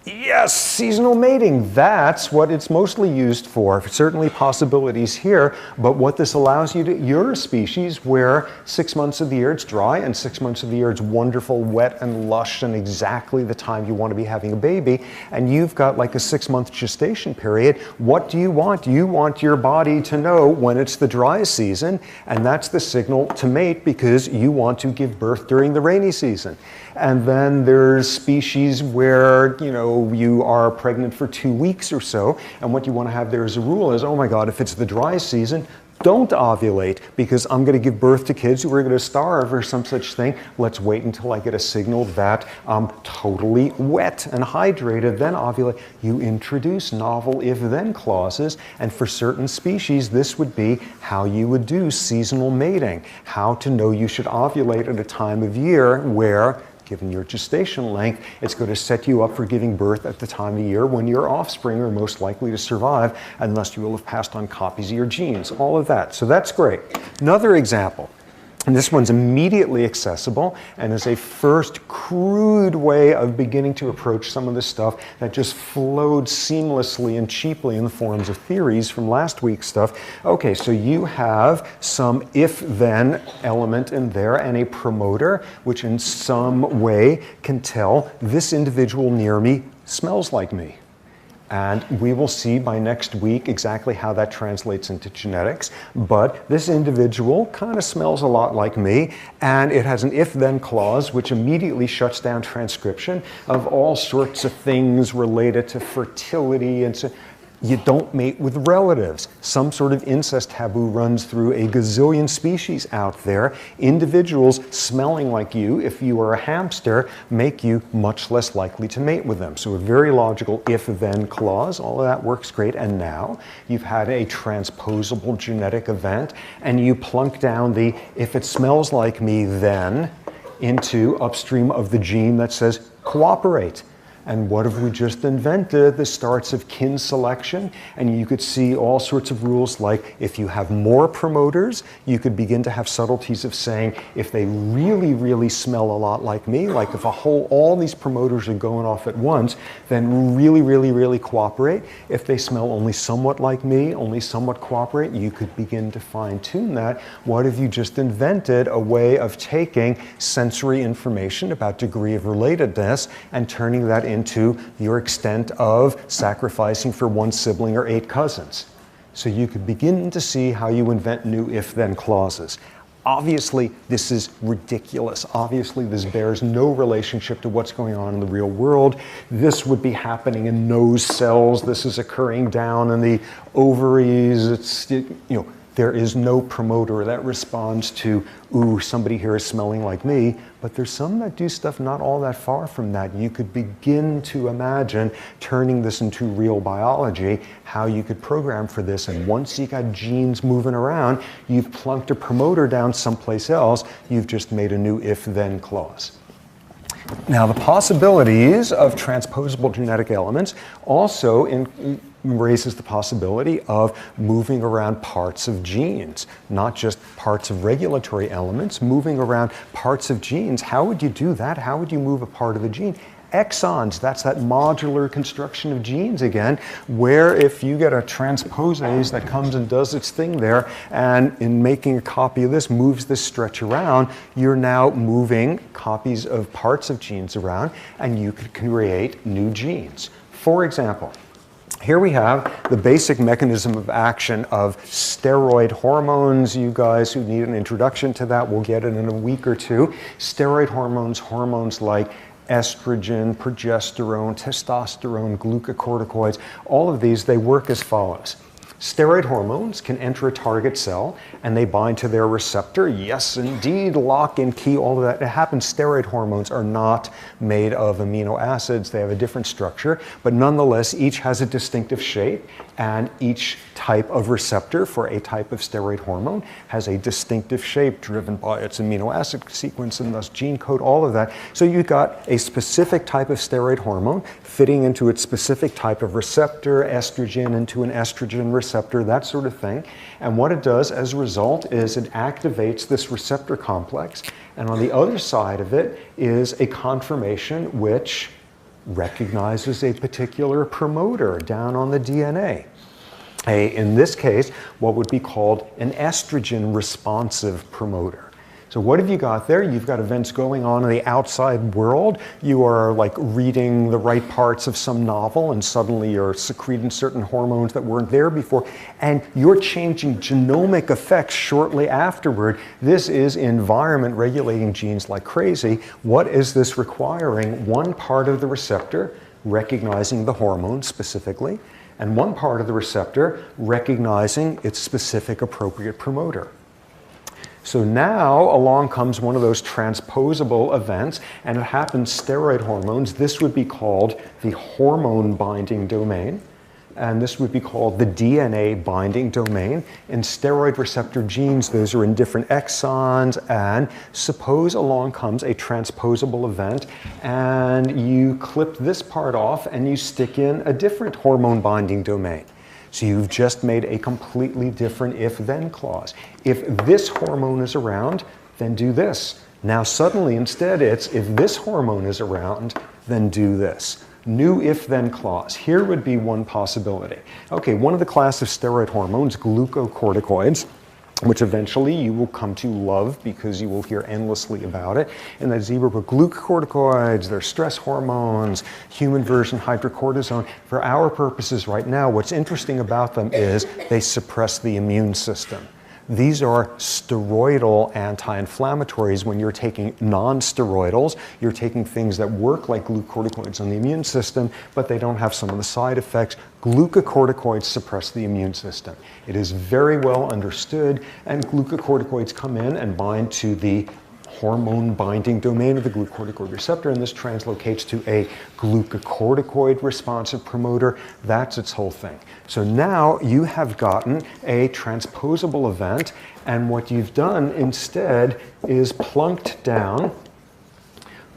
Yes, seasonal mating. That's what it's mostly used for. Certainly possibilities here, but what this allows you to, you're a species where 6 months of the year it's dry and 6 months of the year it's wonderful, wet and lush and exactly the time you want to be having a baby, and you've got like a 6-month gestation period. What do you want? You want your body to know when it's the dry season, and that's the signal to mate because you want to give birth during the rainy season. And then there's species where, you know, you are pregnant for 2 weeks or so, and what you want to have there as a rule is, oh my God, if it's the dry season, don't ovulate because I'm going to give birth to kids who are going to starve or some such thing. Let's wait until I get a signal that I'm totally wet and hydrated, then ovulate. You introduce novel if-then clauses, and for certain species, this would be how you would do seasonal mating, how to know you should ovulate at a time of year where, given your gestation length, it's going to set you up for giving birth at the time of year when your offspring are most likely to survive, unless you will have passed on copies of your genes, all of that. So that's great. Another example, and this one's immediately accessible and is a first crude way of beginning to approach some of the stuff that just flowed seamlessly and cheaply in the forms of theories from last week's stuff. Okay, so you have some if-then element in there and a promoter which in some way can tell this individual near me smells like me. And we will see by next week exactly how that translates into genetics. But this individual kind of smells a lot like me, and it has an if-then clause which immediately shuts down transcription of all sorts of things related to fertility and so. You don't mate with relatives. Some sort of incest taboo runs through a gazillion species out there. Individuals smelling like you, if you are a hamster, make you much less likely to mate with them. So a very logical if-then clause, all of that works great. And now you've had a transposable genetic event, and you plunk down the if it smells like me then into upstream of the gene that says cooperate. And what have we just invented? The starts of kin selection. And you could see all sorts of rules like if you have more promoters, you could begin to have subtleties of saying if they really, really smell a lot like me, like if all these promoters are going off at once, then really, really, really cooperate. If they smell only somewhat like me, only somewhat cooperate, you could begin to fine-tune that. What have you just invented? A way of taking sensory information about degree of relatedness and turning that into your extent of sacrificing for one sibling or 8 cousins. So you could begin to see how you invent new if-then clauses. Obviously, this is ridiculous. Obviously, this bears no relationship to what's going on in the real world. This would be happening in nose cells. This is occurring down in the ovaries. There is no promoter that responds to, ooh, somebody here is smelling like me. But there's some that do stuff not all that far from that. You could begin to imagine turning this into real biology, how you could program for this. And once you got genes moving around, you've plunked a promoter down someplace else. You've just made a new if-then clause. Now, the possibilities of transposable genetic elements also raises the possibility of moving around parts of genes, not just parts of regulatory elements, moving around parts of genes. How would you do that? How would you move a part of a gene? Exons, that's that modular construction of genes again, where if you get a transposase that comes and does its thing there, and in making a copy of this, moves this stretch around, you're now moving copies of parts of genes around, and you could create new genes. For example, here we have the basic mechanism of action of steroid hormones. You guys who need an introduction to that will get it in a week or two. Steroid hormones, hormones like estrogen, progesterone, testosterone, glucocorticoids, all of these, they work as follows. Steroid hormones can enter a target cell and they bind to their receptor. Yes, indeed, lock and key, all of that. It happens, steroid hormones are not made of amino acids. They have a different structure, but nonetheless, each has a distinctive shape, and each type of receptor for a type of steroid hormone has a distinctive shape driven by its amino acid sequence and thus gene code, all of that. So you've got a specific type of steroid hormone fitting into its specific type of receptor, estrogen into an estrogen receptor, that sort of thing. And what it does as a result is it activates this receptor complex, and on the other side of it is a conformation which recognizes a particular promoter down on the DNA. In this case, what would be called an estrogen responsive promoter. So what have you got there? You've got events going on in the outside world. You are like reading the right parts of some novel, and suddenly you're secreting certain hormones that weren't there before, and you're changing genomic effects shortly afterward. This is environment regulating genes like crazy. What is this requiring? One part of the receptor recognizing the hormone specifically, and one part of the receptor recognizing its specific appropriate promoter. So now along comes one of those transposable events, and it happens steroid hormones. This would be called the hormone binding domain, and this would be called the DNA binding domain. In steroid receptor genes, those are in different exons, and suppose along comes a transposable event, and you clip this part off and you stick in a different hormone binding domain. So you've just made a completely different if-then clause. If this hormone is around, then do this. Now suddenly instead it's, if this hormone is around, then do this. New if-then clause. Here would be one possibility. Okay, one of the class of steroid hormones, glucocorticoids, which eventually you will come to love because you will hear endlessly about it. In that zebra book, glucocorticoids, they're stress hormones, human version hydrocortisone. For our purposes right now, what's interesting about them is they suppress the immune system. These are steroidal anti-inflammatories. When you're taking non-steroidals, you're taking things that work like glucocorticoids on the immune system, but they don't have some of the side effects. Glucocorticoids suppress the immune system. It is very well understood, and glucocorticoids come in and bind to the hormone binding domain of the glucocorticoid receptor, and this translocates to a glucocorticoid responsive promoter. That's its whole thing. So now you have gotten a transposable event, and what you've done instead is plunked down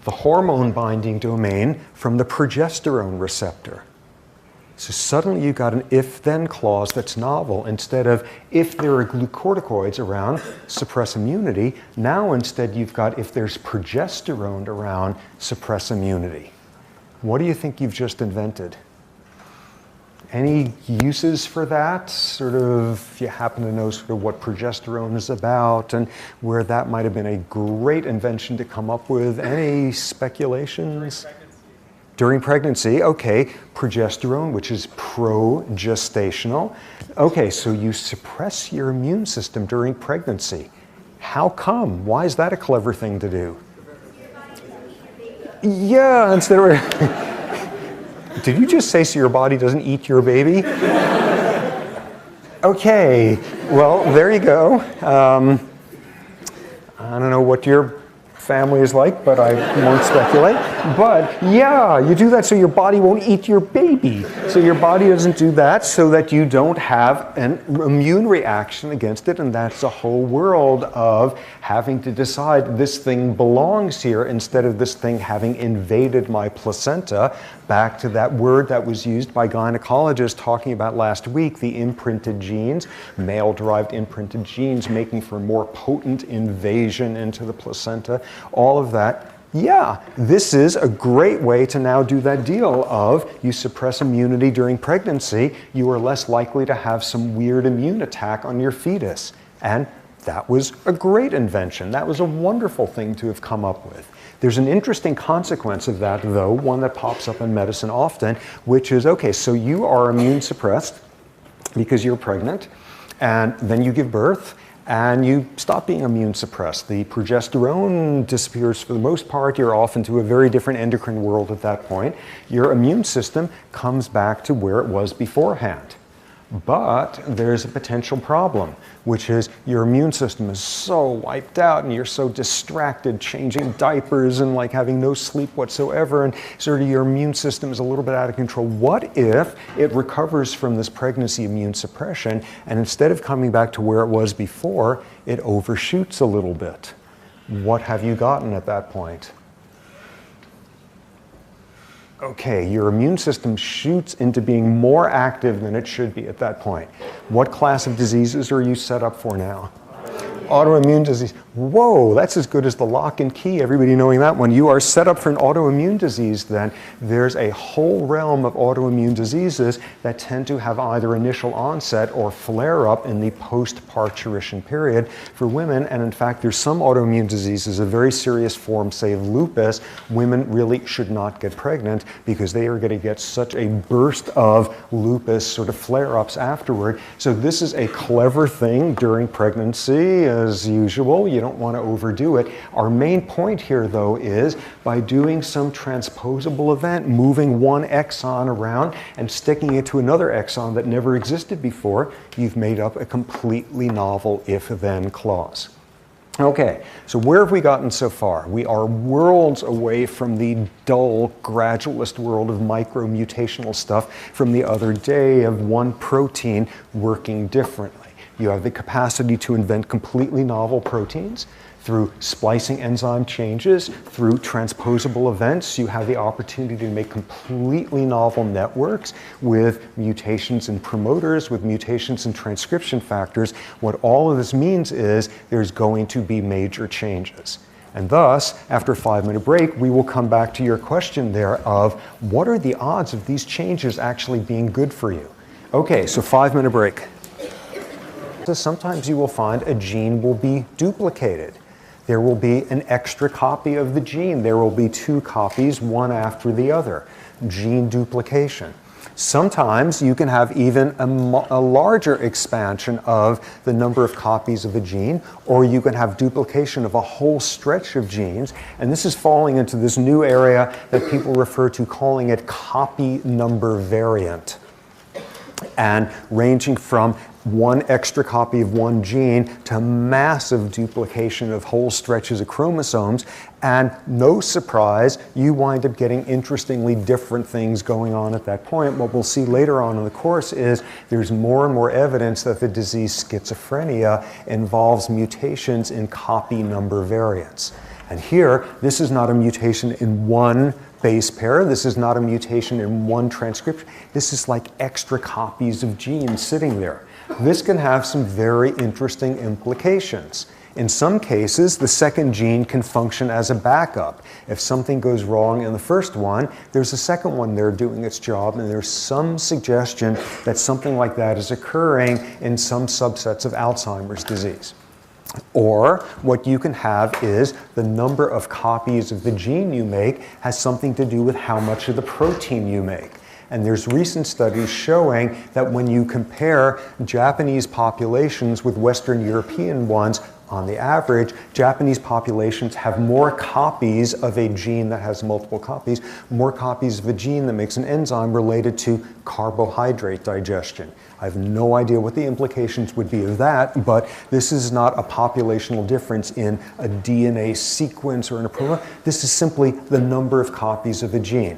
the hormone binding domain from the progesterone receptor. So suddenly you've got an if-then clause that's novel. Instead of if there are glucocorticoids around, suppress immunity, now instead you've got if there's progesterone around, suppress immunity. What do you think you've just invented? Any uses for that? Sort of, if you happen to know sort of what progesterone is about and where that might have been a great invention to come up with. Any speculations? During pregnancy, okay, progesterone, which is progestational. Okay, so you suppress your immune system during pregnancy. How come? Why is that a clever thing to do? Yeah, instead of... Did you just say so your body doesn't eat your baby? Okay, well, there you go. I don't know what your family is like, but I won't speculate. But yeah, you do that so your body won't eat your baby. So your body doesn't do that so that you don't have an immune reaction against it, and that's a whole world of having to decide this thing belongs here instead of this thing having invaded my placenta. Back to that word that was used by gynecologists talking about last week, the imprinted genes, male-derived imprinted genes making for more potent invasion into the placenta, all of that. Yeah, this is a great way to now do that deal of you suppress immunity during pregnancy, you are less likely to have some weird immune attack on your fetus. And that was a great invention. That was a wonderful thing to have come up with. There's an interesting consequence of that, though, one that pops up in medicine often, which is, okay, so you are immune suppressed because you're pregnant, and then you give birth, and you stop being immune suppressed. The progesterone disappears for the most part. You're off into a very different endocrine world at that point. Your immune system comes back to where it was beforehand. But there's a potential problem, which is your immune system is so wiped out and you're so distracted changing diapers and like having no sleep whatsoever, and sort of your immune system is a little bit out of control. What if it recovers from this pregnancy immune suppression, and instead of coming back to where it was before, it overshoots a little bit? What have you gotten at that point? Okay, your immune system shoots into being more active than it should be at that point. What class of diseases are you set up for now? Autoimmune disease. Whoa, that's as good as the lock and key, everybody knowing that one. You are set up for an autoimmune disease then. There's a whole realm of autoimmune diseases that tend to have either initial onset or flare up in the post-parturition period for women. And in fact, there's some autoimmune diseases, a very serious form, say of lupus. Women really should not get pregnant because they are going to get such a burst of lupus sort of flare-ups afterward. So this is a clever thing during pregnancy. As usual, you don't want to overdo it. Our main point here, though, is by doing some transposable event, moving one exon around and sticking it to another exon that never existed before, you've made up a completely novel if-then clause. Okay, so where have we gotten so far? We are worlds away from the dull, gradualist world of micro-mutational stuff from the other day of one protein working differently. You have the capacity to invent completely novel proteins through splicing enzyme changes, through transposable events. You have the opportunity to make completely novel networks with mutations in promoters, with mutations in transcription factors. What all of this means is there's going to be major changes. And thus, after a 5-minute break, we will come back to your question there of what are the odds of these changes actually being good for you? Okay, so 5-minute break. Sometimes you will find a gene will be duplicated. There will be an extra copy of the gene. There will be 2 copies, one after the other. Gene duplication. Sometimes you can have even a larger expansion of the number of copies of a gene, or you can have duplication of a whole stretch of genes. And this is falling into this new area that people refer to calling it copy number variant, and ranging from one extra copy of one gene to massive duplication of whole stretches of chromosomes. And no surprise, you wind up getting interestingly different things going on at that point. What we'll see later on in the course is there's more and more evidence that the disease schizophrenia involves mutations in copy number variants. And here, this is not a mutation in one base pair. This is not a mutation in one transcription. This is like extra copies of genes sitting there. This can have some very interesting implications. In some cases, the second gene can function as a backup. If something goes wrong in the first one, there's a second one there doing its job, and there's some suggestion that something like that is occurring in some subsets of Alzheimer's disease. Or what you can have is the number of copies of the gene you make has something to do with how much of the protein you make. And there's recent studies showing that when you compare Japanese populations with Western European ones, on the average, Japanese populations have more copies of a gene that has multiple copies, more copies of a gene that makes an enzyme related to carbohydrate digestion. I have no idea what the implications would be of that, but this is not a populational difference in a DNA sequence or in a protein. This is simply the number of copies of a gene.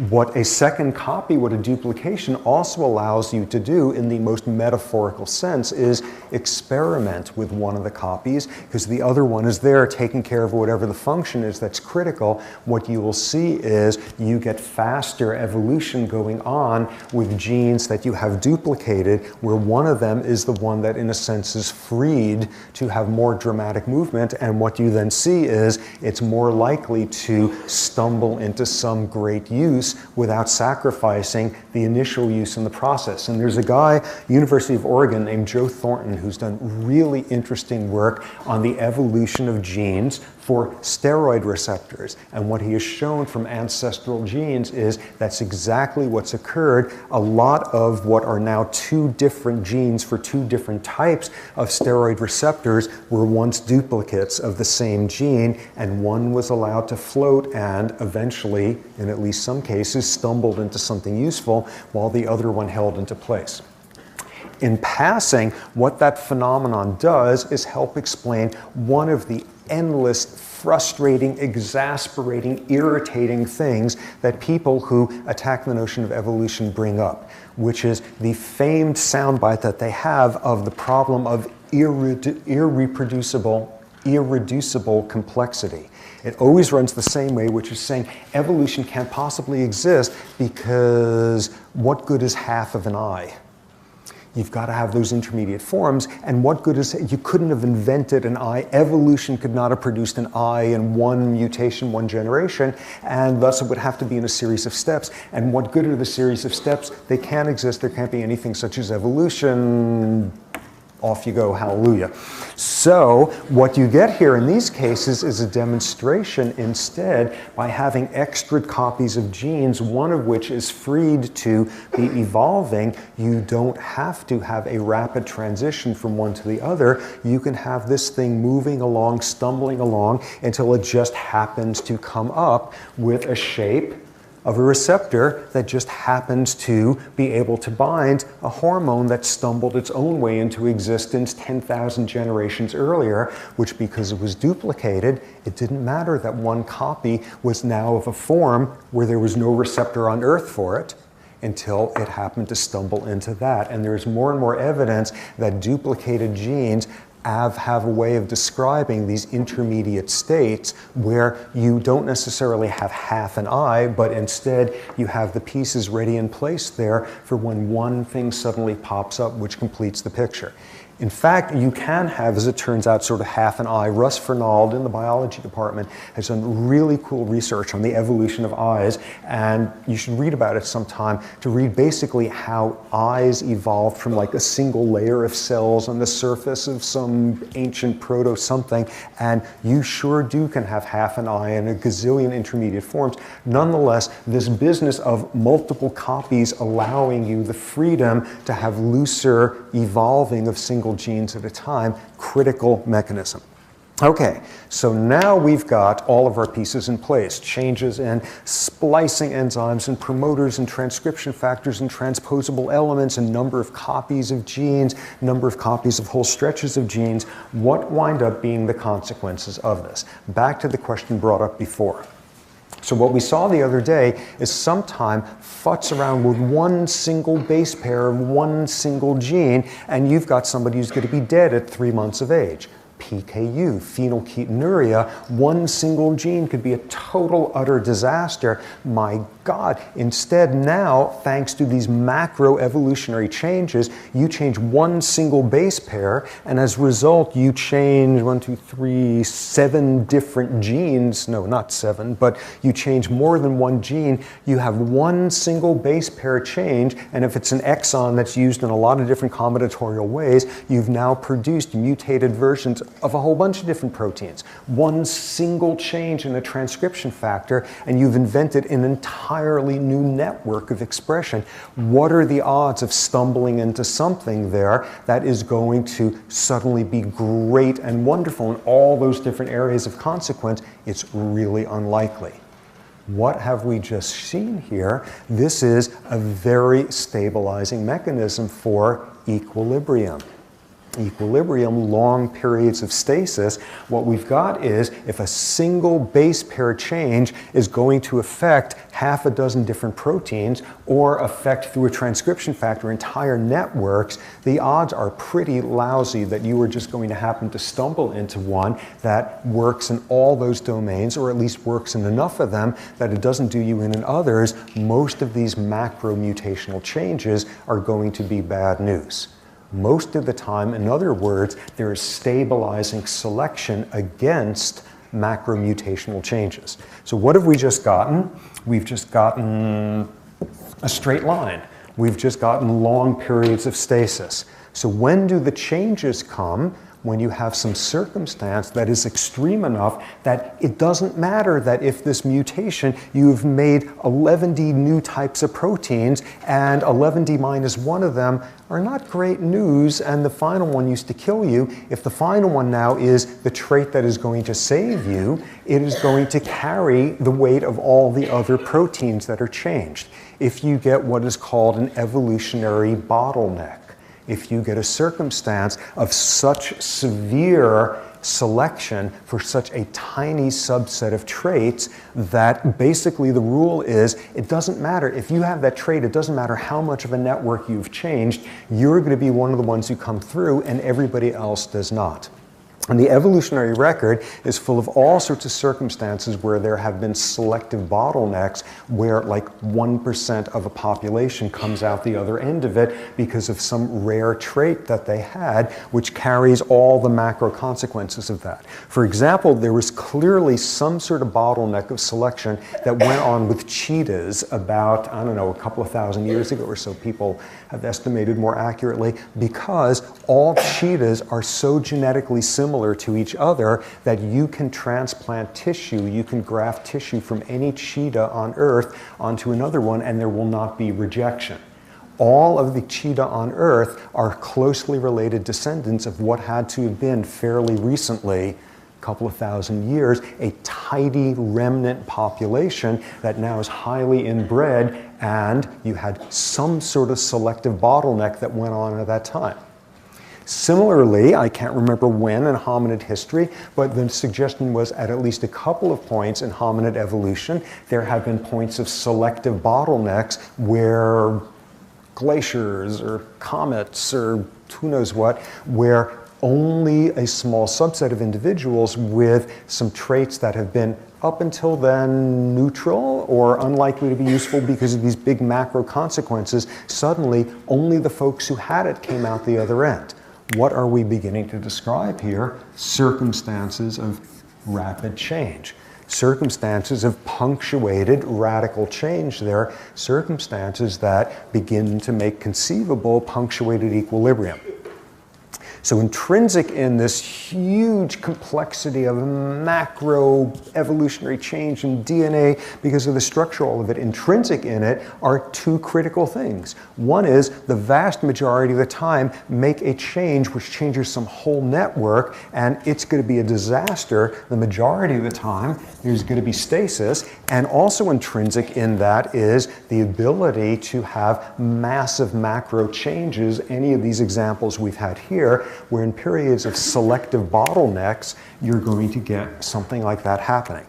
What a second copy, what a duplication also allows you to do in the most metaphorical sense is experiment with one of the copies, because the other one is there taking care of whatever the function is that's critical. What you will see is you get faster evolution going on with genes that you have duplicated, where one of them is the one that in a sense is freed to have more dramatic movement, and what you then see is it's more likely to stumble into some great use without sacrificing the initial use in the process. And there's a guy, University of Oregon, named Joe Thornton, who's done really interesting work on the evolution of genes for steroid receptors. And what he has shown from ancestral genes is that's exactly what's occurred. A lot of what are now two different genes for two different types of steroid receptors were once duplicates of the same gene, and one was allowed to float and eventually, in at least some cases, stumbled into something useful while the other one held into place. In passing, what that phenomenon does is help explain one of the endless, frustrating, exasperating, irritating things that people who attack the notion of evolution bring up, which is the famed soundbite that they have of the problem of irreducible complexity. It always runs the same way, which is saying evolution can't possibly exist because what good is half of an eye? You've got to have those intermediate forms, and what good is it? You couldn't have invented an eye. Evolution could not have produced an eye in one mutation, one generation, and thus it would have to be in a series of steps. And what good are the series of steps? They can't exist. There can't be anything such as evolution. Off you go, hallelujah. So what you get here in these cases is a demonstration instead by having extra copies of genes, one of which is freed to be evolving. You don't have to have a rapid transition from one to the other. You can have this thing moving along, stumbling along, until it just happens to come up with a shape of a receptor that just happens to be able to bind a hormone that stumbled its own way into existence 10,000 generations earlier, which, because it was duplicated, it didn't matter that one copy was now of a form where there was no receptor on Earth for it until it happened to stumble into that. And there's more and more evidence that duplicated genes have a way of describing these intermediate states where you don't necessarily have half an eye, but instead you have the pieces ready in place there for when one thing suddenly pops up which completes the picture. In fact, you can have, as it turns out, sort of half an eye. Russ Fernald in the biology department has done really cool research on the evolution of eyes, and you should read about it sometime, to read basically how eyes evolved from like a single layer of cells on the surface of some ancient proto-something, and you sure can have half an eye and a gazillion intermediate forms. Nonetheless, this business of multiple copies allowing you the freedom to have looser evolving of single genes at a time, critical mechanism. Okay, so now we've got all of our pieces in place. Changes in splicing enzymes and promoters and transcription factors and transposable elements and number of copies of genes, number of copies of whole stretches of genes. What wind up being the consequences of this? Back to the question brought up before. So what we saw the other day is sometime futz around with one single base pair of one single gene, and you've got somebody who's going to be dead at 3 months of age. PKU, phenylketonuria, one single gene could be a total, utter disaster. My God, instead now, thanks to these macro evolutionary changes, you change one single base pair, and as a result, you change 7 different genes. No, not 7, but you change more than one gene. You have one single base pair change, and if it's an exon that's used in a lot of different combinatorial ways, you've now produced mutated versions of a whole bunch of different proteins. One single change in a transcription factor, and you've invented an entirely new network of expression. What are the odds of stumbling into something there that is going to suddenly be great and wonderful in all those different areas of consequence? It's really unlikely. What have we just seen here? This is a very stabilizing mechanism for equilibrium. Equilibrium, long periods of stasis. What we've got is if a single base pair change is going to affect half a dozen different proteins or affect through a transcription factor entire networks, the odds are pretty lousy that you are just going to happen to stumble into one that works in all those domains, or at least works in enough of them that it doesn't do you in others. Most of these macro mutational changes are going to be bad news. Most of the time, in other words, there is stabilizing selection against macromutational changes. So what have we just gotten? We've just gotten a straight line. We've just gotten long periods of stasis. So when do the changes come? When you have some circumstance that is extreme enough that it doesn't matter that if this mutation, you've made 11D new types of proteins and 11D minus one of them are not great news, and the final one used to kill you. If the final one now is the trait that is going to save you, it is going to carry the weight of all the other proteins that are changed. If you get what is called an evolutionary bottleneck, if you get a circumstance of such severe selection for such a tiny subset of traits that basically the rule is it doesn't matter if you have that trait, it doesn't matter how much of a network you've changed, you're going to be one of the ones who come through and everybody else does not. And the evolutionary record is full of all sorts of circumstances where there have been selective bottlenecks where like 1% of a population comes out the other end of it because of some rare trait that they had, which carries all the macro consequences of that. For example, there was clearly some sort of bottleneck of selection that went on with cheetahs about, I don't know, a couple of thousand years ago or so. People have estimated more accurately, because all cheetahs are so genetically similar to each other that you can transplant tissue, you can graft tissue from any cheetah on Earth onto another one and there will not be rejection. All of the cheetah on Earth are closely related descendants of what had to have been fairly recently, a couple of thousand years, a tidy remnant population that now is highly inbred, and you had some sort of selective bottleneck that went on at that time. Similarly, I can't remember when in hominid history, but the suggestion was at least a couple of points in hominid evolution, there have been points of selective bottlenecks where glaciers or comets or who knows what, where only a small subset of individuals with some traits that have been up until then neutral or unlikely to be useful because of these big macro consequences, suddenly only the folks who had it came out the other end. What are we beginning to describe here? Circumstances of rapid change. Circumstances of punctuated radical change there. Circumstances that begin to make conceivable punctuated equilibrium. So intrinsic in this huge complexity of macro evolutionary change in DNA, because of the structure all of it, intrinsic in it are two critical things. One is the vast majority of the time make a change which changes some whole network, and it's going to be a disaster. The majority of the time there's going to be stasis, and also intrinsic in that is the ability to have massive macro changes. Any of these examples we've had here, where in periods of selective bottlenecks, you're going to get something like that happening.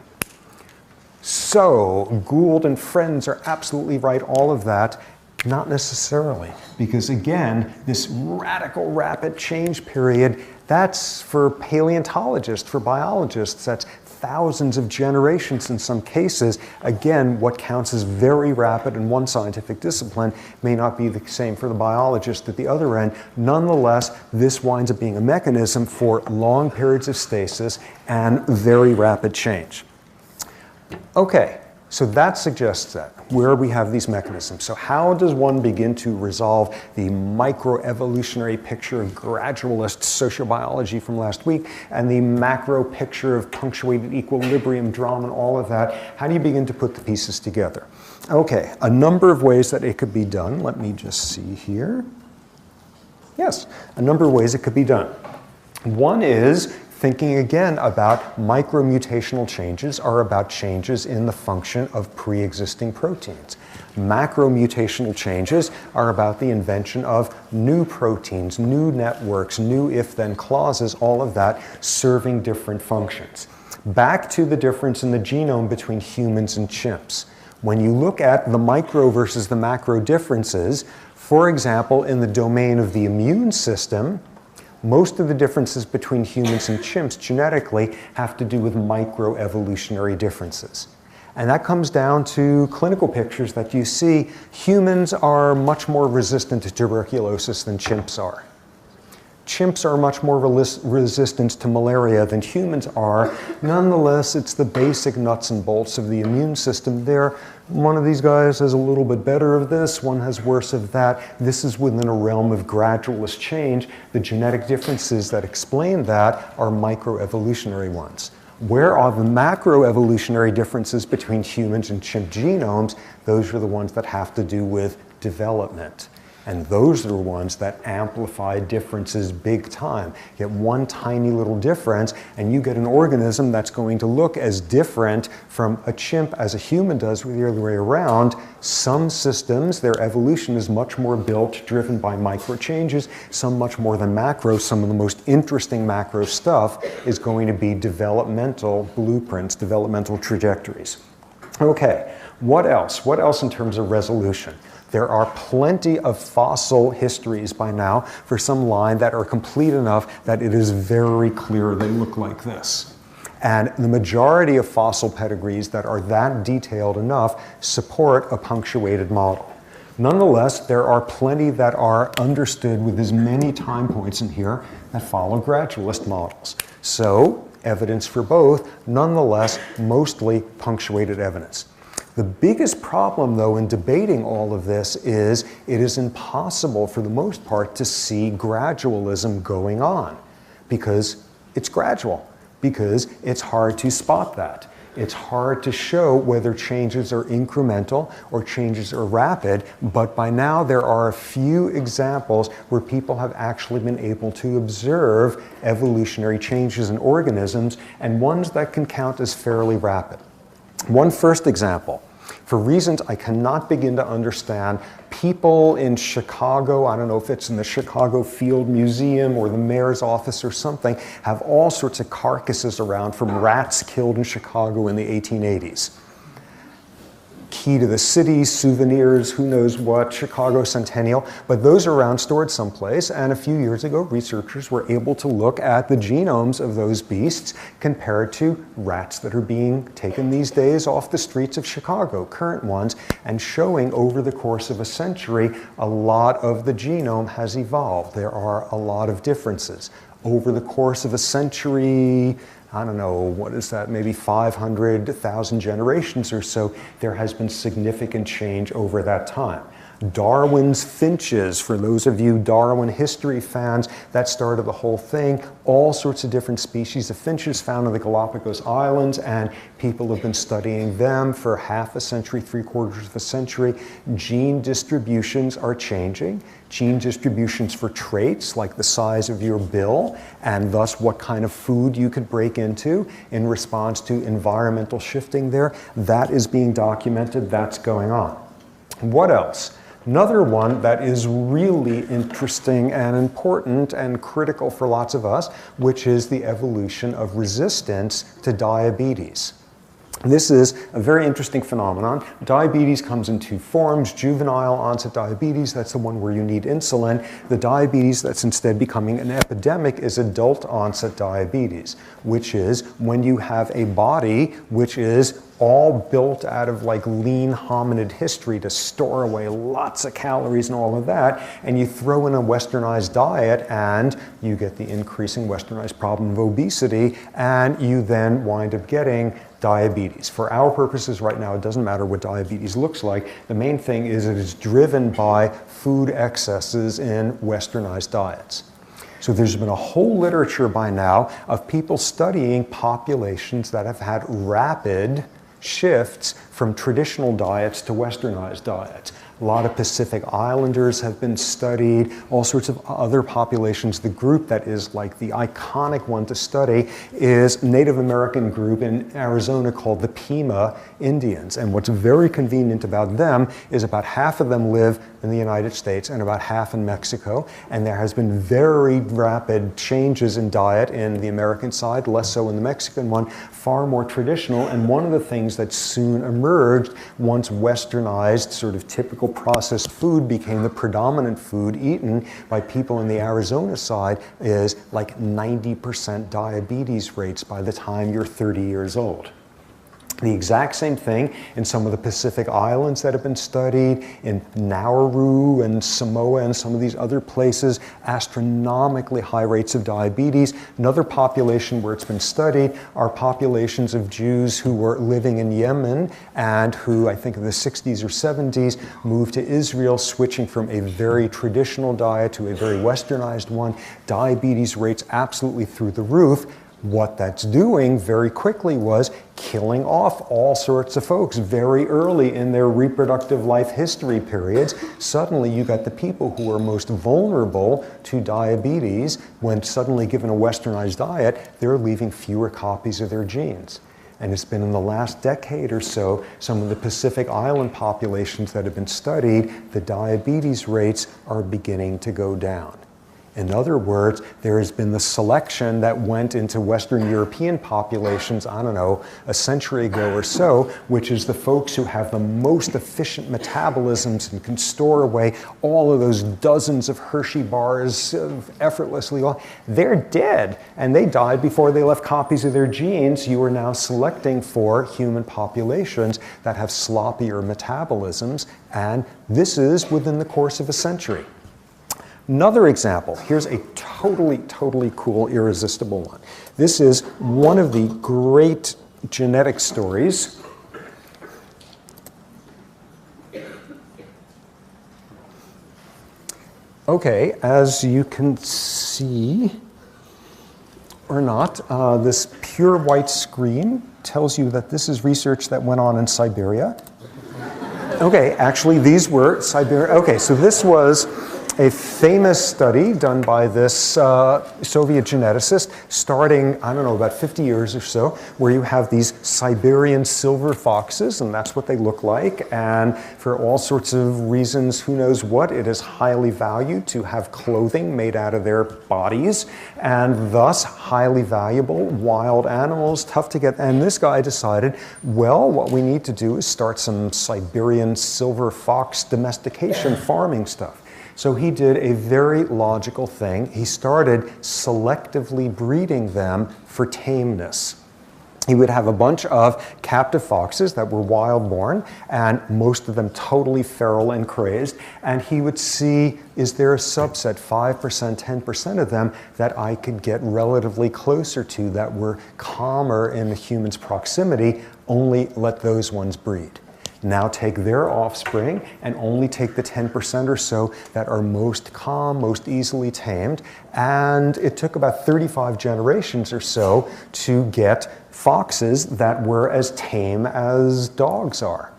So Gould and friends are absolutely right, all of that. Not necessarily, because again, this radical rapid change period, that's for paleontologists, for biologists, that's thousands of generations in some cases. Again, what counts as very rapid in one scientific discipline may not be the same for the biologist at the other end. Nonetheless, this winds up being a mechanism for long periods of stasis and very rapid change. Okay, So that suggests that, where we have these mechanisms. So how does one begin to resolve the microevolutionary picture of gradualist sociobiology from last week and the macro picture of punctuated equilibrium drama and all of that? How do you begin to put the pieces together? Okay, a number of ways that it could be done. Let me just see here. Yes, a number of ways it could be done. One is thinking again about micromutational changes are about changes in the function of pre-existing proteins. Macromutational changes are about the invention of new proteins, new networks, new if-then clauses, all of that serving different functions. Back to the difference in the genome between humans and chimps. When you look at the micro versus the macro differences, for example, in the domain of the immune system, most of the differences between humans and chimps genetically have to do with microevolutionary differences. And that comes down to clinical pictures that you see. Humans are much more resistant to tuberculosis than chimps are. Chimps are much more resistant to malaria than humans are. Nonetheless, it's the basic nuts and bolts of the immune system there. One of these guys has a little bit better of this, one has worse of that. This is within a realm of gradualist change. The genetic differences that explain that are microevolutionary ones. Where are the macroevolutionary differences between humans and chimp genomes? Those are the ones that have to do with development. And those are the ones that amplify differences big time. Get one tiny little difference, and you get an organism that's going to look as different from a chimp as a human does, with the other way around. Some systems, their evolution is much more built, driven by micro changes, some much more than macro. Some of the most interesting macro stuff is going to be developmental blueprints, developmental trajectories. Okay, what else? What else in terms of resolution? There are plenty of fossil histories by now for some line that are complete enough that it is very clear they look like this. And the majority of fossil pedigrees that are that detailed enough support a punctuated model. Nonetheless, there are plenty that are understood with as many time points in here that follow gradualist models. So, evidence for both, nonetheless, mostly punctuated evidence. The biggest problem, though, in debating all of this is it is impossible, for the most part, to see gradualism going on because it's gradual, because it's hard to spot that. It's hard to show whether changes are incremental or changes are rapid, but by now there are a few examples where people have actually been able to observe evolutionary changes in organisms, and ones that can count as fairly rapid. One first example. For reasons I cannot begin to understand, people in Chicago, I don't know if it's in the Chicago Field Museum or the mayor's office or something, have all sorts of carcasses around from rats killed in Chicago in the 1880s. Key to the city, souvenirs, who knows what, Chicago Centennial, but those are around stored someplace, and a few years ago researchers were able to look at the genomes of those beasts compared to rats that are being taken these days off the streets of Chicago, current ones, and showing over the course of a century a lot of the genome has evolved. There are a lot of differences. Over the course of a century, I don't know, what is that, maybe 500,000 generations or so, there has been significant change over that time. Darwin's finches, for those of you Darwin history fans, that started the whole thing. All sorts of different species of finches found in the Galapagos Islands, and people have been studying them for half a century, 3/4 of a century. Gene distributions are changing. Gene distributions for traits like the size of your bill, and thus what kind of food you could break into in response to environmental shifting there. That is being documented, that's going on. What else? Another one that is really interesting and important and critical for lots of us, which is the evolution of resistance to diabetes. This is a very interesting phenomenon. Diabetes comes in two forms: juvenile onset diabetes, that's the one where you need insulin. The diabetes that's instead becoming an epidemic is adult onset diabetes, which is when you have a body which is all built out of like lean hominid history to store away lots of calories and all of that, and you throw in a westernized diet and you get the increasing westernized problem of obesity, and you then wind up getting diabetes. For our purposes right now, it doesn't matter what diabetes looks like. The main thing is it is driven by food excesses in westernized diets. So there's been a whole literature by now of people studying populations that have had rapid shifts from traditional diets to westernized diets. A lot of Pacific Islanders have been studied, all sorts of other populations. The group that is like the iconic one to study is a Native American group in Arizona called the Pima Indians. And what's very convenient about them is about half of them live in the United States and about half in Mexico. And there has been very rapid changes in diet in the American side, less so in the Mexican one, far more traditional. And one of the things that soon emerged once westernized, sort of typical processed food became the predominant food eaten by people in the Arizona side is like 90% diabetes rates by the time you're 30 years old. The exact same thing in some of the Pacific Islands that have been studied, in Nauru and Samoa and some of these other places, astronomically high rates of diabetes. Another population where it's been studied are populations of Jews who were living in Yemen and who, I think in the 60s or 70s, moved to Israel, switching from a very traditional diet to a very westernized one. Diabetes rates absolutely through the roof. What that's doing very quickly was killing off all sorts of folks very early in their reproductive life history periods. Suddenly you got the people who are most vulnerable to diabetes. When suddenly given a westernized diet, they're leaving fewer copies of their genes. And it's been in the last decade or so, some of the Pacific Island populations that have been studied, the diabetes rates are beginning to go down. In other words, there has been the selection that went into Western European populations, I don't know, a century ago or so, which is the folks who have the most efficient metabolisms and can store away all of those dozens of Hershey bars effortlessly. They're dead, and they died before they left copies of their genes. You are now selecting for human populations that have sloppier metabolisms, and this is within the course of a century. Another example, here's a totally cool, irresistible one. This is one of the great genetic stories. Okay, as you can see, or not, this pure white screen tells you that this is research that went on in Siberia. Okay, actually these were Siberia. Okay, so this was a famous study done by this Soviet geneticist starting, I don't know, about 50 years or so, where you have these Siberian silver foxes, and that's what they look like. And for all sorts of reasons, who knows what, it is highly valued to have clothing made out of their bodies, and thus highly valuable wild animals, tough to get. And this guy decided, well, what we need to do is start some Siberian silver fox domestication farming stuff. So he did a very logical thing. He started selectively breeding them for tameness. He would have a bunch of captive foxes that were wild-born, and most of them totally feral and crazed, and he would see, is there a subset, 5%, 10% of them, that I could get relatively closer to that were calmer in the human's proximity, only let those ones breed. Now take their offspring and only take the 10% or so that are most calm, most easily tamed. And it took about 35 generations or so to get foxes that were as tame as dogs are.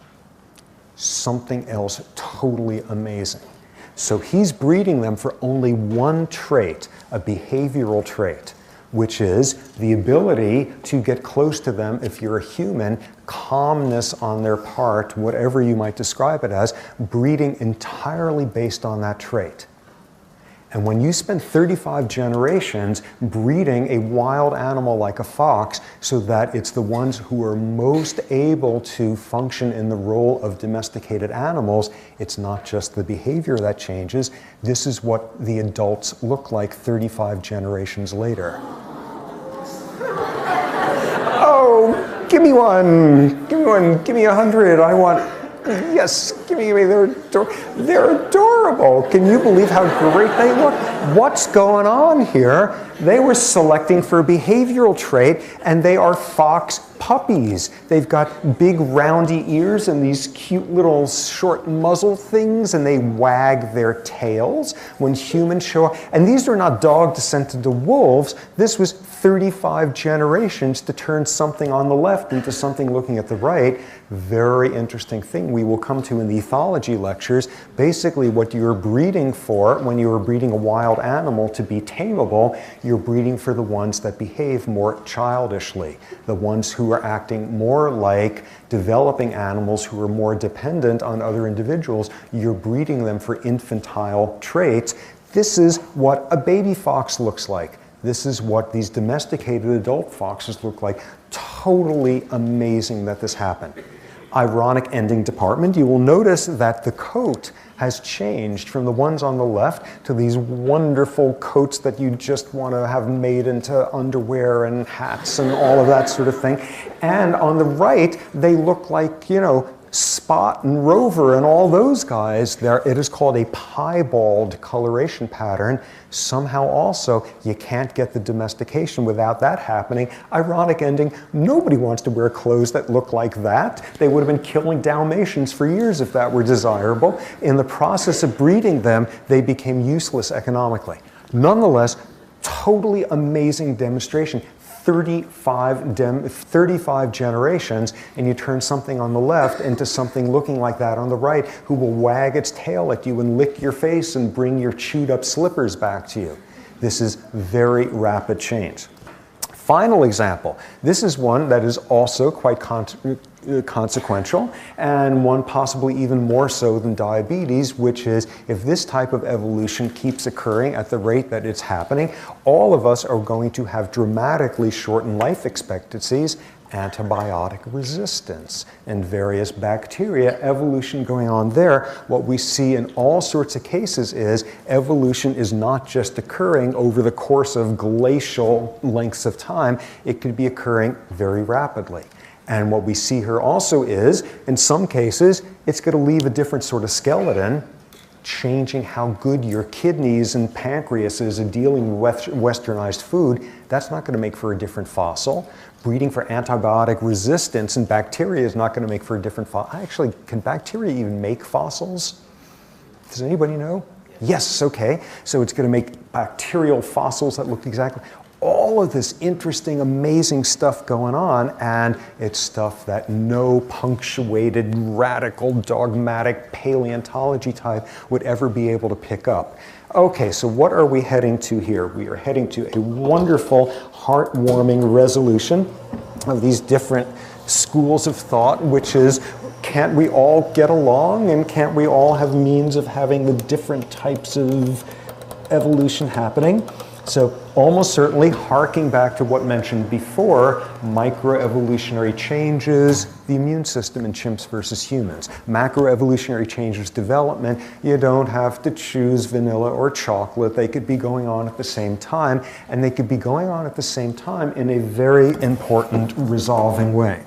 Something else totally amazing. So he's breeding them for only one trait, a behavioral trait, which is the ability to get close to them if you're a human, calmness on their part, whatever you might describe it as, breeding entirely based on that trait. And when you spend 35 generations breeding a wild animal like a fox so that it's the ones who are most able to function in the role of domesticated animals, it's not just the behavior that changes. This is what the adults look like 35 generations later. Oh, give me one, give me 100. I want, yes, give me, they're adorable. adorable. Can you believe how great they look? What's going on here? They were selecting for a behavioral trait, and they are fox puppies. They've got big roundy ears and these cute little short muzzle things, and they wag their tails when humans show up. And these are not dog descended to wolves. This was 35 generations to turn something on the left into something looking at the right. Very interesting thing we will come to in the ethology lectures. Basically, what you're breeding for when you're breeding a wild animal to be tameable, you're breeding for the ones that behave more childishly, the ones who are acting more like developing animals who are more dependent on other individuals. You're breeding them for infantile traits. This is what a baby fox looks like. This is what these domesticated adult foxes look like. Totally amazing that this happened. Ironic ending department. You will notice that the coat has changed from the ones on the left to these wonderful coats that you just want to have made into underwear and hats and all of that sort of thing. And on the right, they look like, you know, Spot and Rover and all those guys. There, it is called a piebald coloration pattern. Somehow also, you can't get the domestication without that happening. Ironic ending, nobody wants to wear clothes that look like that. They would have been killing Dalmatians for years if that were desirable. In the process of breeding them, they became useless economically. Nonetheless, totally amazing demonstration. 35 generations, and you turn something on the left into something looking like that on the right, who will wag its tail at you and lick your face and bring your chewed up slippers back to you. This is very rapid change. Final example. This is one that is also quite consequential, and one possibly even more so than diabetes, which is if this type of evolution keeps occurring at the rate that it's happening, all of us are going to have dramatically shortened life expectancies, antibiotic resistance, and various bacteria, evolution going on there. What we see in all sorts of cases is evolution is not just occurring over the course of glacial lengths of time, it could be occurring very rapidly. And what we see here also is, in some cases, it's going to leave a different sort of skeleton, changing how good your kidneys and pancreas is at dealing with westernized food. That's not going to make for a different fossil. Breeding for antibiotic resistance and bacteria is not going to make for a different fossil. Actually, can bacteria even make fossils? Does anybody know? Yes, okay. So it's going to make bacterial fossils that look exactly. All of this interesting, amazing stuff going on, and it's stuff that no punctuated, radical, dogmatic paleontology type would ever be able to pick up. Okay, so what are we heading to here? We are heading to a wonderful, heartwarming resolution of these different schools of thought, which is, can't we all get along, and can't we all have means of having the different types of evolution happening? So almost certainly, harking back to what mentioned before, microevolutionary changes, the immune system in chimps versus humans. Macroevolutionary changes, development, you don't have to choose vanilla or chocolate. They could be going on at the same time, and they could be going on at the same time in a very important resolving way,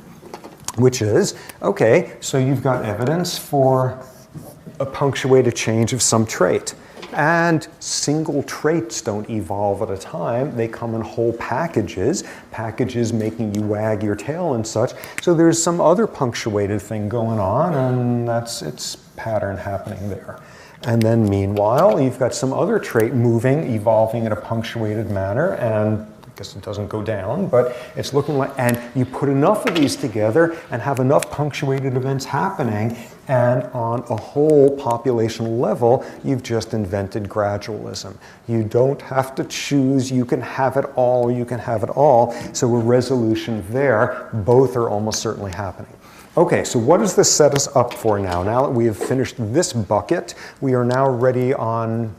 which is, okay, so you've got evidence for a punctuated change of some trait. And single traits don't evolve at a time. They come in whole packages, packages making you wag your tail and such. So there's some other punctuated thing going on, and that's its pattern happening there. And then meanwhile, you've got some other trait moving, evolving in a punctuated manner, and I guess it doesn't go down, but it's looking like, and you put enough of these together and have enough punctuated events happening, and on a whole population level, you've just invented gradualism. You don't have to choose, you can have it all, you can have it all. So a resolution there, both are almost certainly happening. Okay, so what does this set us up for now? Now that we have finished this bucket, we are now ready on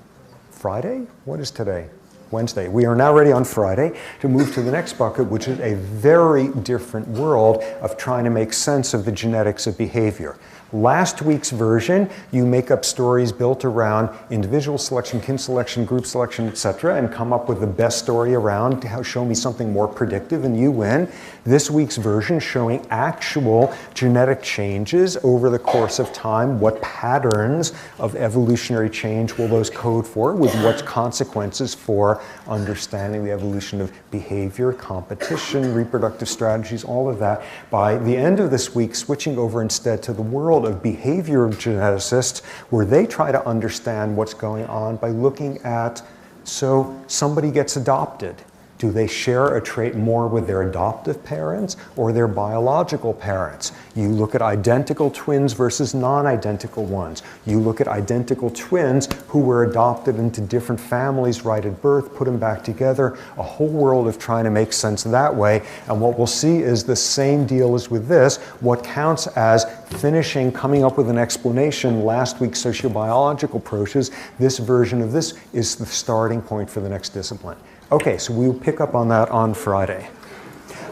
Friday? What is today? Wednesday. We are now ready on Friday to move to the next bucket, which is a very different world of trying to make sense of the genetics of behavior. Last week's version, you make up stories built around individual selection, kin selection, group selection, etc., and come up with the best story around, show me something more predictive, and you win. This week's version showing actual genetic changes over the course of time. What patterns of evolutionary change will those code for, with what consequences for understanding the evolution of behavior, competition, reproductive strategies, all of that. By the end of this week, switching over instead to the world of behavior geneticists, where they try to understand what's going on by looking at, so somebody gets adopted. Do they share a trait more with their adoptive parents or their biological parents? You look at identical twins versus non-identical ones. You look at identical twins who were adopted into different families right at birth, put them back together, a whole world of trying to make sense that way. And what we'll see is the same deal as with this. What counts as finishing, coming up with an explanation, last week's sociobiological approaches, this version of this is the starting point for the next discipline. Okay, so we'll pick up on that on Friday.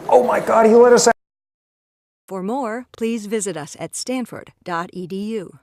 Oh my God, he let us out. For more, please visit us at stanford.edu.